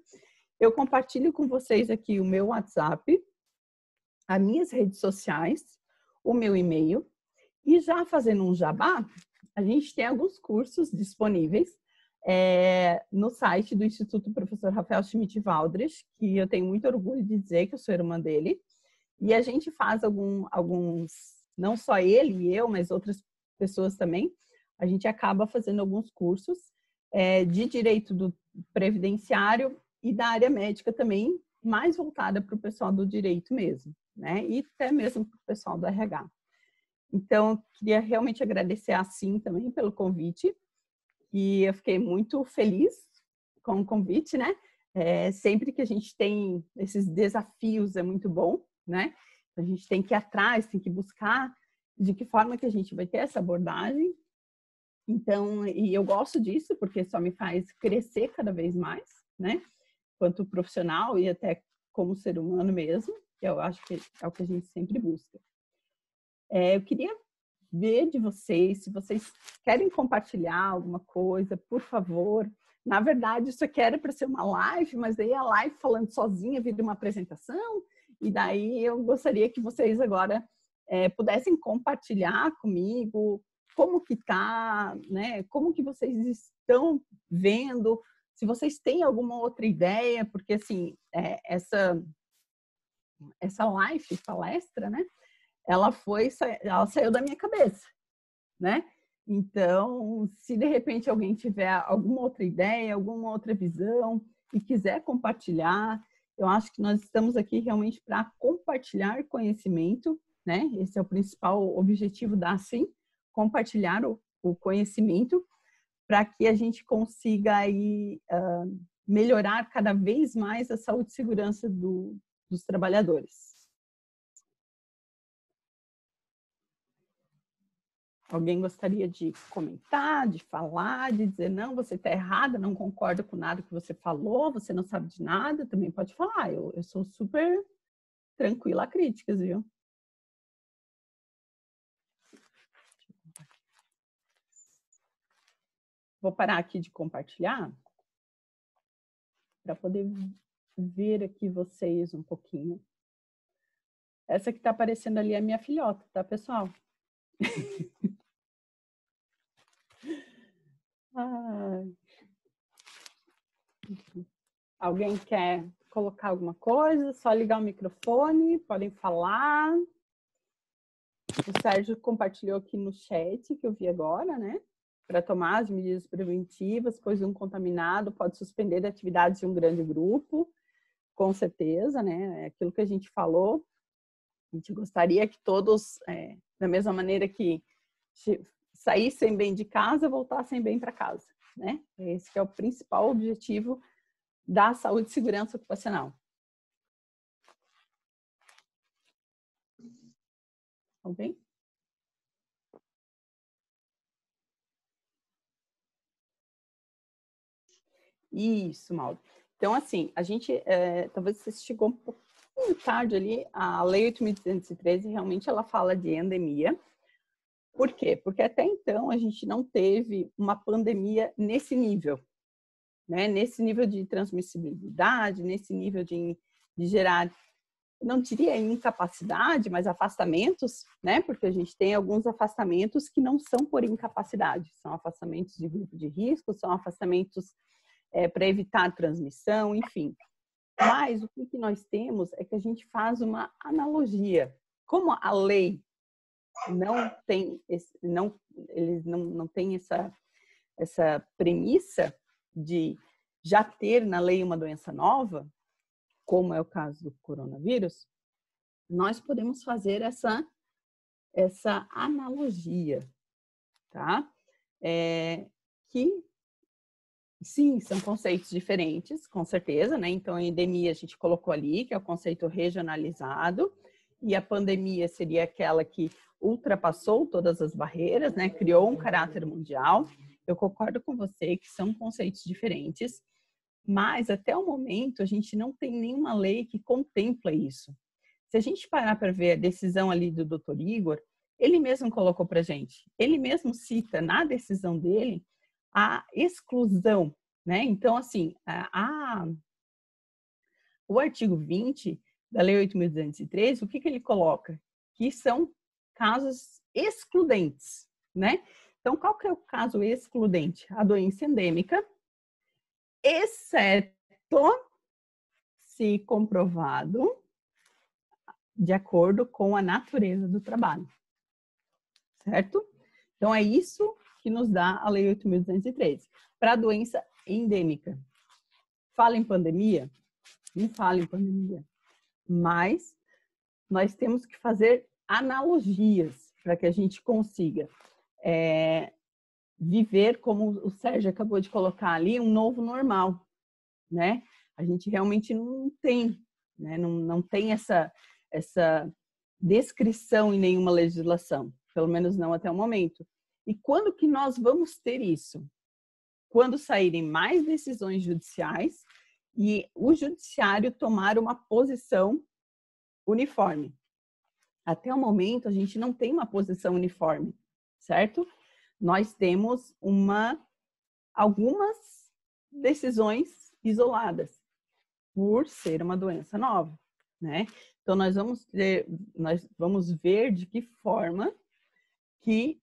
Eu compartilho com vocês aqui o meu WhatsApp, as minhas redes sociais, o meu e-mail. E já fazendo um jabá, a gente tem alguns cursos disponíveis no site do Instituto Professor Rafael Schmidt Waldrich, que eu tenho muito orgulho de dizer que eu sou irmã dele. E a gente faz alguns, não só ele e eu, mas outras pessoas também, a gente acaba fazendo alguns cursos de direito do previdenciário e da área médica também, mais voltada para o pessoal do direito mesmo, né? E até mesmo para o pessoal do RH. Então, eu queria realmente agradecer a Sim também pelo convite, e eu fiquei muito feliz com o convite, né? Sempre que a gente tem esses desafios é muito bom, né? A gente tem que ir atrás, tem que buscar de que forma que a gente vai ter essa abordagem. Então, e eu gosto disso porque só me faz crescer cada vez mais, né? Quanto profissional e até como ser humano mesmo, que eu acho que é o que a gente sempre busca. Eu queria ver de vocês, se vocês querem compartilhar alguma coisa, por favor. Na verdade, isso aqui era para ser uma live, mas daí a live falando sozinha vira uma apresentação, e daí eu gostaria que vocês agora pudessem compartilhar comigo como que tá, né? Como que vocês estão vendo, se vocês têm alguma outra ideia, porque assim, essa live, palestra, né? Ela saiu da minha cabeça, né? Então, se de repente alguém tiver alguma outra ideia, alguma outra visão e quiser compartilhar, eu acho que nós estamos aqui realmente para compartilhar conhecimento, né? Esse é o principal objetivo da Sim, compartilhar o conhecimento para que a gente consiga aí, melhorar cada vez mais a saúde e segurança dos trabalhadores. Alguém gostaria de comentar, de falar, de dizer, não, você está errada, não concordo com nada que você falou, você não sabe de nada, também pode falar. Eu sou super tranquila a críticas, viu? Vou parar aqui de compartilhar para poder ver aqui vocês um pouquinho. Essa que está aparecendo ali é minha filhota, tá, pessoal? Alguém quer colocar alguma coisa? Só ligar o microfone, podem falar. O Sérgio compartilhou aqui no chat, que eu vi agora, né? Para tomar as medidas preventivas, pois um contaminado pode suspender atividades de um grande grupo, com certeza, né? É aquilo que a gente falou. A gente gostaria que todos, da mesma maneira que saíssem bem de casa, voltassem bem para casa, né? Esse que é o principal objetivo da saúde e segurança ocupacional. Alguém? Isso, Mauro. Então, assim, a gente, talvez você chegou um pouquinho tarde ali, a Lei 8.213, realmente ela fala de endemia. Por quê? Porque até então a gente não teve uma pandemia nesse nível, né? Nesse nível de transmissibilidade, nesse nível de gerar, não diria incapacidade, mas afastamentos, né? Porque a gente tem alguns afastamentos que não são por incapacidade, são afastamentos de grupo de risco, são afastamentos para evitar transmissão, enfim. Mas o que nós temos é que a gente faz uma analogia. Como a lei não tem eles não têm essa premissa de já ter na lei uma doença nova, como é o caso do coronavírus, nós podemos fazer essa analogia, tá? Que sim, são conceitos diferentes, com certeza, né? Então, a endemia a gente colocou ali, que é o conceito regionalizado, e a pandemia seria aquela que ultrapassou todas as barreiras, né? Criou um caráter mundial. Eu concordo com você que são conceitos diferentes, mas até o momento a gente não tem nenhuma lei que contempla isso. Se a gente parar para ver a decisão ali do Dr. Igor, ele mesmo colocou para a gente, ele mesmo cita na decisão dele a exclusão, né? Então, assim, o artigo 20 da Lei 8.213, o que ele coloca? Que são casos excludentes, né? Então, qual que é o caso excludente? A doença endêmica, exceto se comprovado de acordo com a natureza do trabalho, certo? Então, é isso que nos dá a Lei 8.213. Para a doença endêmica. Fala em pandemia? Não fala em pandemia. Mas nós temos que fazer analogias para que a gente consiga viver, como o Sérgio acabou de colocar ali, um novo normal, né? A gente realmente não tem, né? Não tem essa descrição em nenhuma legislação, pelo menos não até o momento. E quando que nós vamos ter isso? Quando saírem mais decisões judiciais e o judiciário tomar uma posição uniforme. Até o momento, a gente não tem uma posição uniforme, certo? Nós temos algumas decisões isoladas, por ser uma doença nova, né? Então, nós vamos ver de que forma que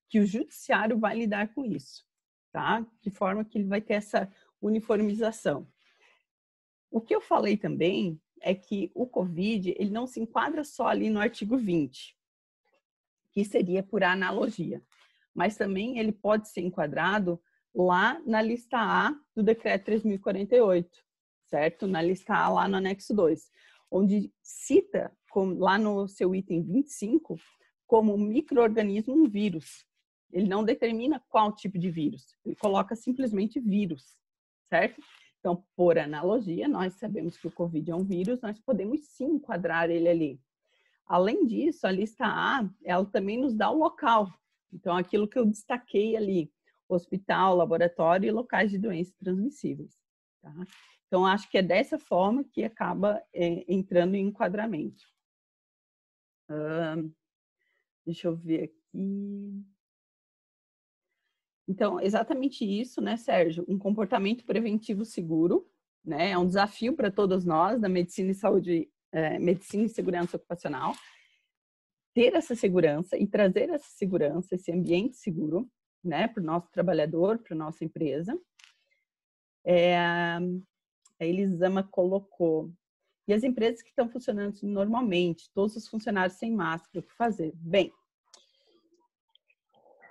que o judiciário vai lidar com isso, tá? De forma que ele vai ter essa uniformização. O que eu falei também é que o COVID, ele não se enquadra só ali no artigo 20, que seria por analogia, mas também ele pode ser enquadrado lá na lista A do decreto 3.048, certo? Na lista A, lá no anexo 2, onde cita, lá no seu item 25, como micro-organismo um vírus. Ele não determina qual tipo de vírus, ele coloca simplesmente vírus, certo? Então, por analogia, nós sabemos que o COVID é um vírus, nós podemos sim enquadrar ele ali. Além disso, a lista A, ela também nos dá o local. Então, aquilo que eu destaquei ali, hospital, laboratório e locais de doenças transmissíveis. Tá? Então, acho que é dessa forma que acaba entrando em enquadramento. Deixa eu ver aqui. Então, exatamente isso, né, Sérgio? Um comportamento preventivo seguro, né? É um desafio para todos nós da medicina e saúde, medicina e segurança ocupacional, ter essa segurança e trazer essa segurança, esse ambiente seguro, né, para o nosso trabalhador, para a nossa empresa. A Elisama colocou. E as empresas que estão funcionando normalmente, todos os funcionários sem máscara, o que fazer? Bem,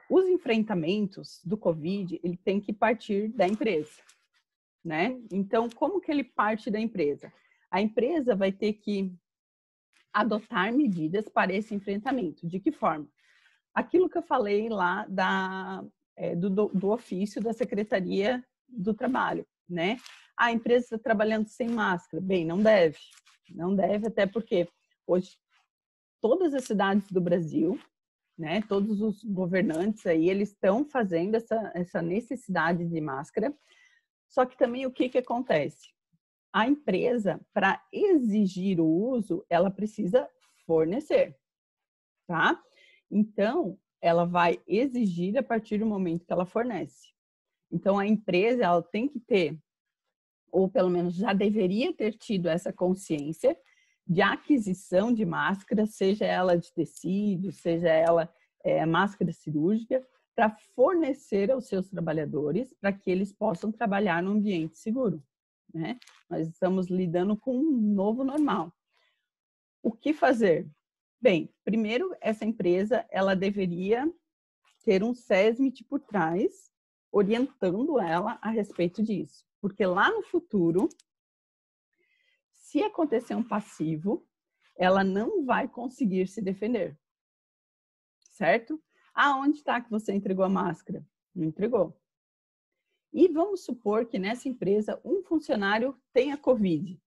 os enfrentamentos do Covid, ele tem que partir da empresa, né? Então, como que ele parte da empresa? A empresa vai ter que adotar medidas para esse enfrentamento. De que forma? Aquilo que eu falei lá do ofício da Secretaria do Trabalho, né? A empresa está trabalhando sem máscara. Bem, não deve. Não deve, até porque hoje todas as cidades do Brasil, né, todos os governantes aí, eles estão fazendo essa necessidade de máscara. Só que também o que acontece? A empresa, para exigir o uso, ela precisa fornecer, tá? Então, ela vai exigir a partir do momento que ela fornece. Então, a empresa, ela tem que ter, ou pelo menos já deveria ter tido essa consciência de aquisição de máscara, seja ela de tecido, seja ela máscara cirúrgica, para fornecer aos seus trabalhadores, para que eles possam trabalhar num ambiente seguro, né? Nós estamos lidando com um novo normal. O que fazer? Bem, primeiro, essa empresa, ela deveria ter um SESMIT por trás, orientando ela a respeito disso. Porque lá no futuro, se acontecer um passivo, ela não vai conseguir se defender. Certo? Aonde está que você entregou a máscara? Não entregou. E vamos supor que nessa empresa um funcionário tenha Covid.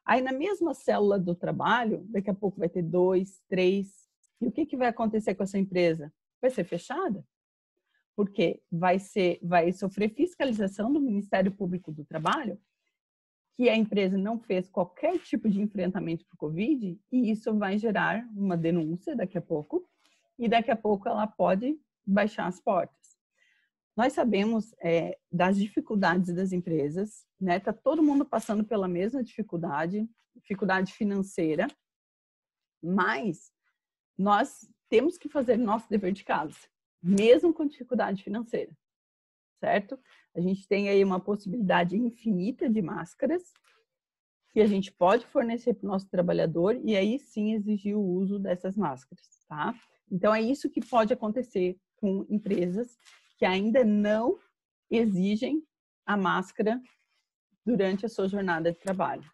Aí na mesma célula do trabalho, daqui a pouco vai ter 2, 3. E o que vai acontecer com essa empresa? Vai ser fechada. Porque vai sofrer fiscalização do Ministério Público do Trabalho, que a empresa não fez qualquer tipo de enfrentamento para o Covid, e isso vai gerar uma denúncia daqui a pouco, e daqui a pouco ela pode baixar as portas. Nós sabemos das dificuldades das empresas, né? Tá todo mundo passando pela mesma dificuldade financeira, mas nós temos que fazer nosso dever de casa, mesmo com dificuldade financeira, certo? A gente tem aí uma possibilidade infinita de máscaras que a gente pode fornecer para o nosso trabalhador e aí sim exigir o uso dessas máscaras, tá? Então é isso que pode acontecer com empresas que ainda não exigem a máscara durante a sua jornada de trabalho.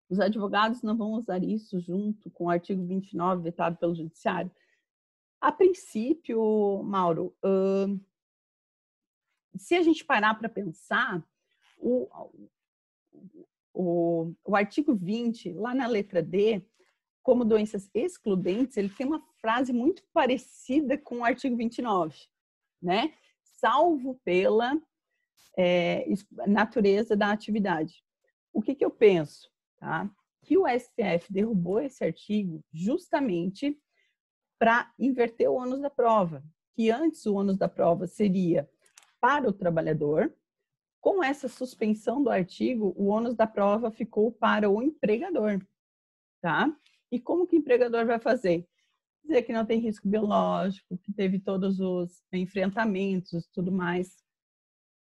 Os advogados não vão usar isso junto com o artigo 29 vetado pelo Judiciário? A princípio, Mauro, se a gente parar para pensar, o artigo 20, lá na letra D, como doenças excludentes, ele tem uma frase muito parecida com o artigo 29, né? Salvo pela natureza da atividade. O que eu penso? Tá? Que o STF derrubou esse artigo justamente para inverter o ônus da prova, que antes o ônus da prova seria para o trabalhador. Com essa suspensão do artigo, o ônus da prova ficou para o empregador, tá? E como que o empregador vai fazer? Dizer que não tem risco biológico, que teve todos os enfrentamentos e tudo mais.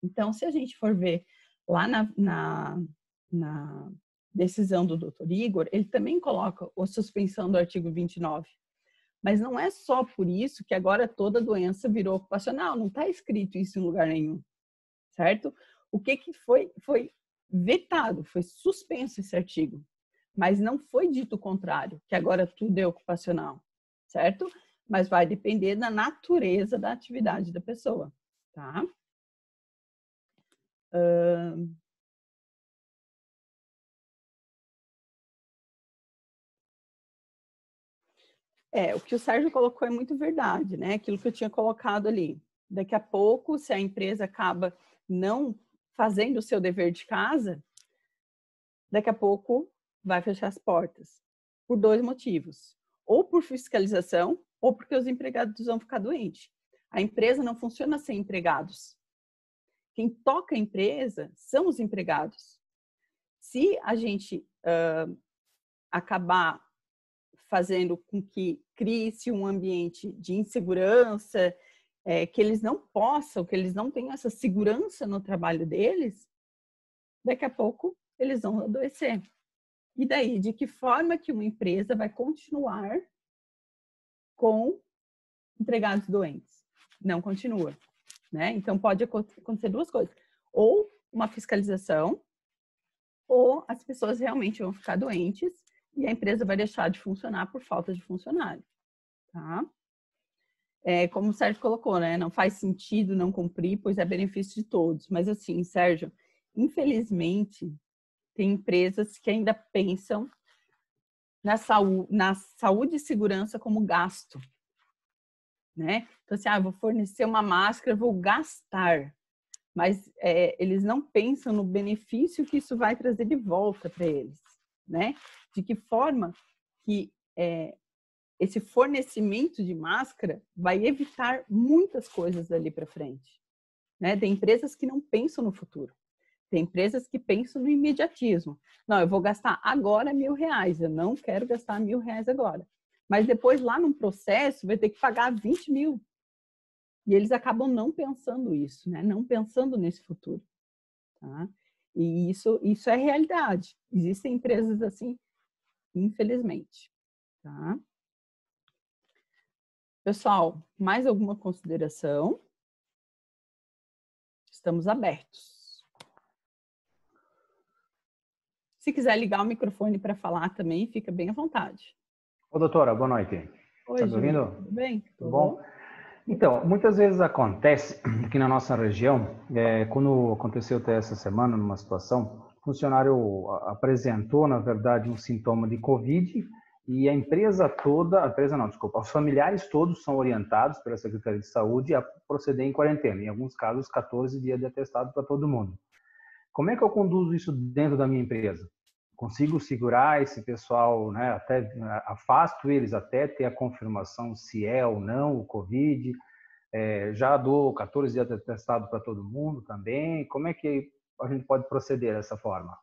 Então, se a gente for ver lá na decisão do Dr. Igor, ele também coloca a suspensão do artigo 29. Mas não é só por isso que agora toda doença virou ocupacional, não está escrito isso em lugar nenhum, certo? O que foi vetado, foi suspenso esse artigo, mas não foi dito o contrário, que agora tudo é ocupacional, certo? Mas vai depender da natureza da atividade da pessoa, tá? O que o Sérgio colocou é muito verdade, né? Aquilo que eu tinha colocado ali. Daqui a pouco, se a empresa acaba não fazendo o seu dever de casa, daqui a pouco vai fechar as portas. Por 2 motivos. Ou por fiscalização, ou porque os empregados vão ficar doentes. A empresa não funciona sem empregados. Quem toca a empresa são os empregados. Se a gente acabar fazendo com que crie-se um ambiente de insegurança, que eles não possam, que eles não tenham essa segurança no trabalho deles, daqui a pouco eles vão adoecer. E daí, de que forma que uma empresa vai continuar com empregados doentes? Não continua, né? Então, pode acontecer 2 coisas. Ou uma fiscalização, ou as pessoas realmente vão ficar doentes e a empresa vai deixar de funcionar por falta de funcionário, tá? Como o Sérgio colocou, né? Não faz sentido não cumprir, pois é benefício de todos. Mas assim, Sérgio, infelizmente, tem empresas que ainda pensam na saúde e segurança como gasto, né? Então, assim, vou fornecer uma máscara, vou gastar. Mas eles não pensam no benefício que isso vai trazer de volta para eles, né? De que forma que esse fornecimento de máscara vai evitar muitas coisas dali para frente, né? Tem empresas que não pensam no futuro. Tem empresas que pensam no imediatismo. Não, eu vou gastar agora R$1.000, eu não quero gastar R$1.000 agora. Mas depois, lá no processo, vai ter que pagar 20 mil. E eles acabam não pensando isso, né? Não pensando nesse futuro. Tá? E isso é realidade. Existem empresas assim, infelizmente. Tá? Pessoal, mais alguma consideração? Estamos abertos. Se quiser ligar o microfone para falar também, fica bem à vontade. Ô, doutora, boa noite. Oi, Tá me ouvindo? tudo bem? Tudo bom? Então, muitas vezes acontece aqui na nossa região, quando aconteceu até essa semana, numa situação, o funcionário apresentou, na verdade, um sintoma de Covid e a empresa não, desculpa, os familiares todos são orientados pela Secretaria de Saúde a proceder em quarentena, em alguns casos 14 dias de atestado para todo mundo. Como é que eu conduzo isso dentro da minha empresa? Consigo segurar esse pessoal, né? Até afasto eles até ter a confirmação se é ou não o Covid. Já dou 14 dias de atestado para todo mundo também. Como é que a gente pode proceder dessa forma?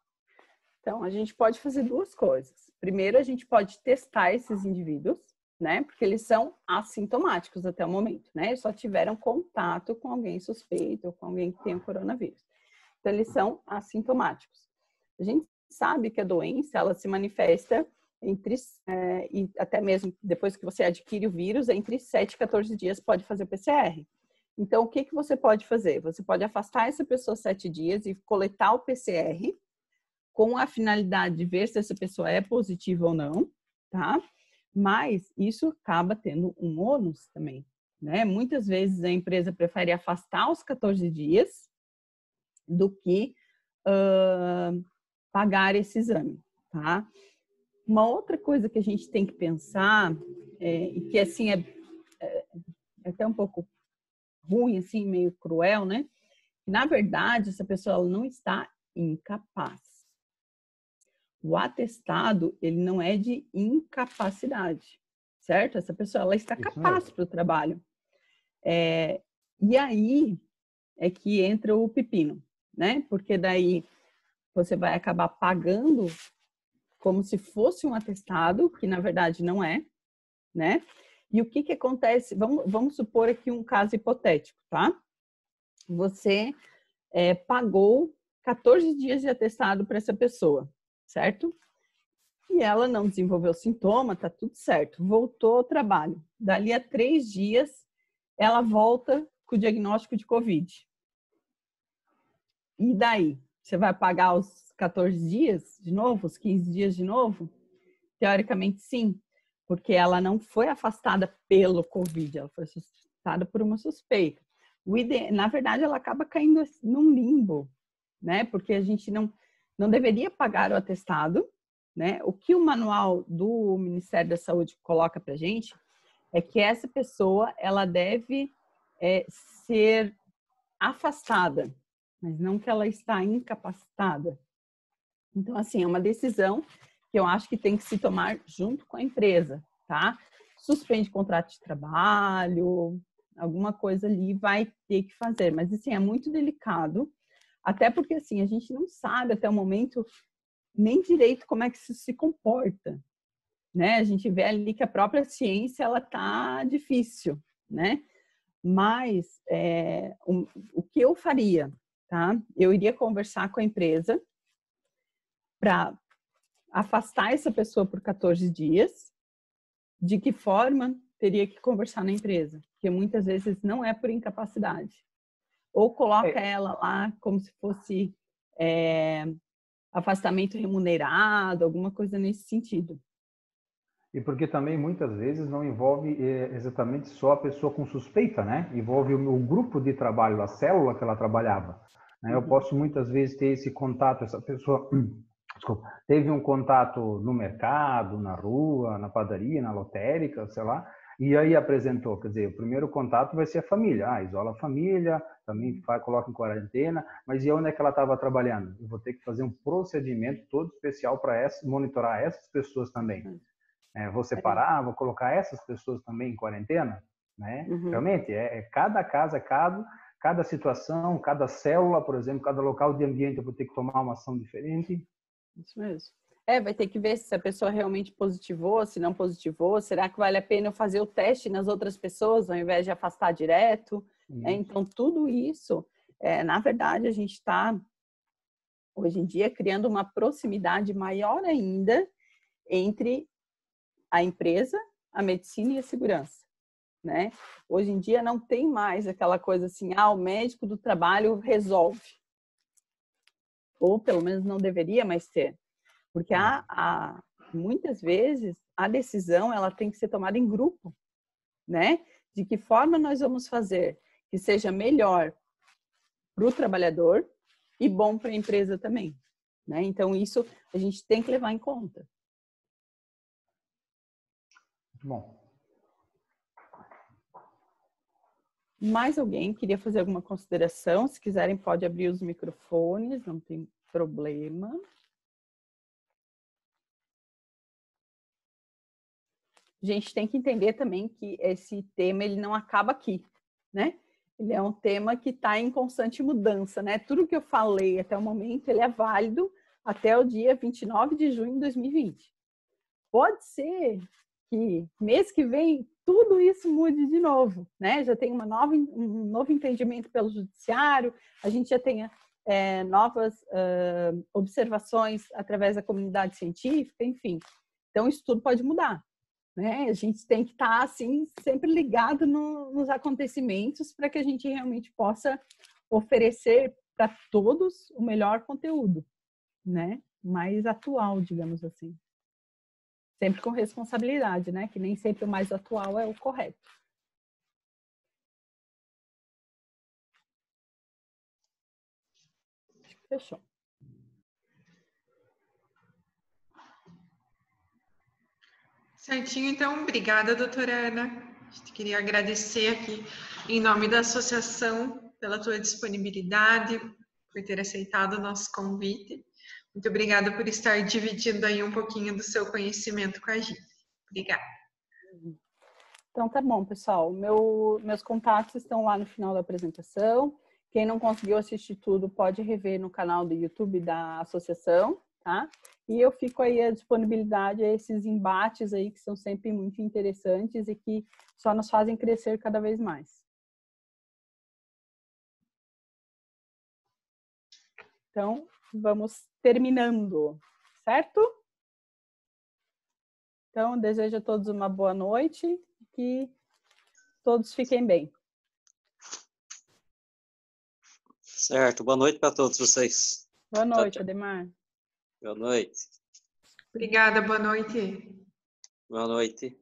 Então, a gente pode fazer 2 coisas. Primeiro, a gente pode testar esses indivíduos, né? Porque eles são assintomáticos até o momento, né? Eles só tiveram contato com alguém suspeito ou com alguém que tem o coronavírus. Então, eles são assintomáticos. A gente sabe que a doença, ela se manifesta e até mesmo depois que você adquire o vírus, entre 7 e 14 dias pode fazer o PCR. Então, o que você pode fazer? Você pode afastar essa pessoa 7 dias e coletar o PCR com a finalidade de ver se essa pessoa é positiva ou não, tá? Mas isso acaba tendo um ônus também, né? Muitas vezes a empresa prefere afastar os 14 dias do que pagar esse exame, tá? Uma outra coisa que a gente tem que pensar, e que assim é até um pouco ruim, assim, meio cruel, né? Na verdade, essa pessoa ela não está incapaz. O atestado, ele não é de incapacidade, certo? Essa pessoa ela está capaz para o trabalho. E aí é que entra o pepino, né? Porque daí você vai acabar pagando como se fosse um atestado, que na verdade não é, né? E o que acontece? Vamos supor aqui um caso hipotético, tá? Você pagou 14 dias de atestado para essa pessoa, certo? E ela não desenvolveu sintoma, tá tudo certo. Voltou ao trabalho. Dali a 3 dias, ela volta com o diagnóstico de Covid. E daí? Você vai pagar os 14 dias de novo, os 15 dias de novo? Teoricamente, sim, porque ela não foi afastada pelo Covid, ela foi afastada por uma suspeita. Na verdade, ela acaba caindo num limbo, né? Porque a gente não deveria pagar o atestado, né? O que o manual do Ministério da Saúde coloca para a gente é que essa pessoa ela deve ser afastada, mas não que ela está incapacitada. Então, assim, é uma decisão que eu acho que tem que se tomar junto com a empresa, tá? Suspende contrato de trabalho, alguma coisa ali vai ter que fazer. Mas, assim, é muito delicado, até porque, assim, a gente não sabe até o momento nem direito como é que isso se comporta, né? A gente vê ali que a própria ciência, ela tá difícil, né? Mas o que eu faria, tá? Eu iria conversar com a empresa para afastar essa pessoa por 14 dias. De que forma teria que conversar na empresa? Porque muitas vezes não é por incapacidade. Ou coloca ela lá como se fosse afastamento remunerado, alguma coisa nesse sentido. E porque também muitas vezes não envolve exatamente só a pessoa com suspeita, né? Envolve o grupo de trabalho, a célula que ela trabalhava. Né? Eu posso muitas vezes ter esse contato, essa pessoa desculpa, teve um contato no mercado, na rua, na padaria, na lotérica, sei lá, e aí apresentou, quer dizer, o primeiro contato vai ser a família. Isola a família, também coloca em quarentena, mas e onde é que ela estava trabalhando? Eu vou ter que fazer um procedimento todo especial para monitorar essas pessoas também. Vou separar, vou colocar essas pessoas também em quarentena, né? Realmente, cada casa, cada situação, cada célula, por exemplo, cada local de ambiente eu vou ter que tomar uma ação diferente. Isso mesmo. Vai ter que ver se a pessoa realmente positivou, se não positivou. Será que vale a pena eu fazer o teste nas outras pessoas ao invés de afastar direto? Então, tudo isso, na verdade, a gente está, hoje em dia, criando uma proximidade maior ainda entre a empresa, a medicina e a segurança, né? Hoje em dia não tem mais aquela coisa assim, o médico do trabalho resolve. Ou pelo menos não deveria mais ter. Porque muitas vezes a decisão ela tem que ser tomada em grupo, né? De que forma nós vamos fazer que seja melhor para o trabalhador e bom para a empresa também, né? Então isso a gente tem que levar em conta. Muito bom. Mais alguém queria fazer alguma consideração? Se quiserem pode abrir os microfones, não tem problema. A gente tem que entender também que esse tema ele não acaba aqui, né? Ele é um tema que está em constante mudança, né? Tudo que eu falei até o momento, ele é válido até o dia 29 de junho de 2020. Pode ser que mês que vem tudo isso mude de novo, né? Já tem um novo entendimento pelo judiciário, a gente já tenha novas observações através da comunidade científica, enfim. Então, isso tudo pode mudar. Né? A gente tem que estar assim sempre ligado nos acontecimentos para que a gente realmente possa oferecer para todos o melhor conteúdo, né? Mais atual, digamos assim. Sempre com responsabilidade, né? Que nem sempre o mais atual é o correto. Fechou. Certinho, então, obrigada, doutora Ana. A gente queria agradecer aqui, em nome da associação, pela tua disponibilidade, por ter aceitado o nosso convite. Muito obrigada por estar dividindo aí um pouquinho do seu conhecimento com a gente. Obrigada. Então, tá bom, pessoal. Meus contatos estão lá no final da apresentação. Quem não conseguiu assistir tudo, pode rever no canal do YouTube da associação, tá? E eu fico aí à disponibilidade a esses embates aí que são sempre muito interessantes e que só nos fazem crescer cada vez mais. Então, vamos terminando, certo? Então, desejo a todos uma boa noite e que todos fiquem bem. Certo, boa noite para todos vocês. Boa noite, tchau. Ademar. Boa noite. Obrigada, boa noite. Boa noite.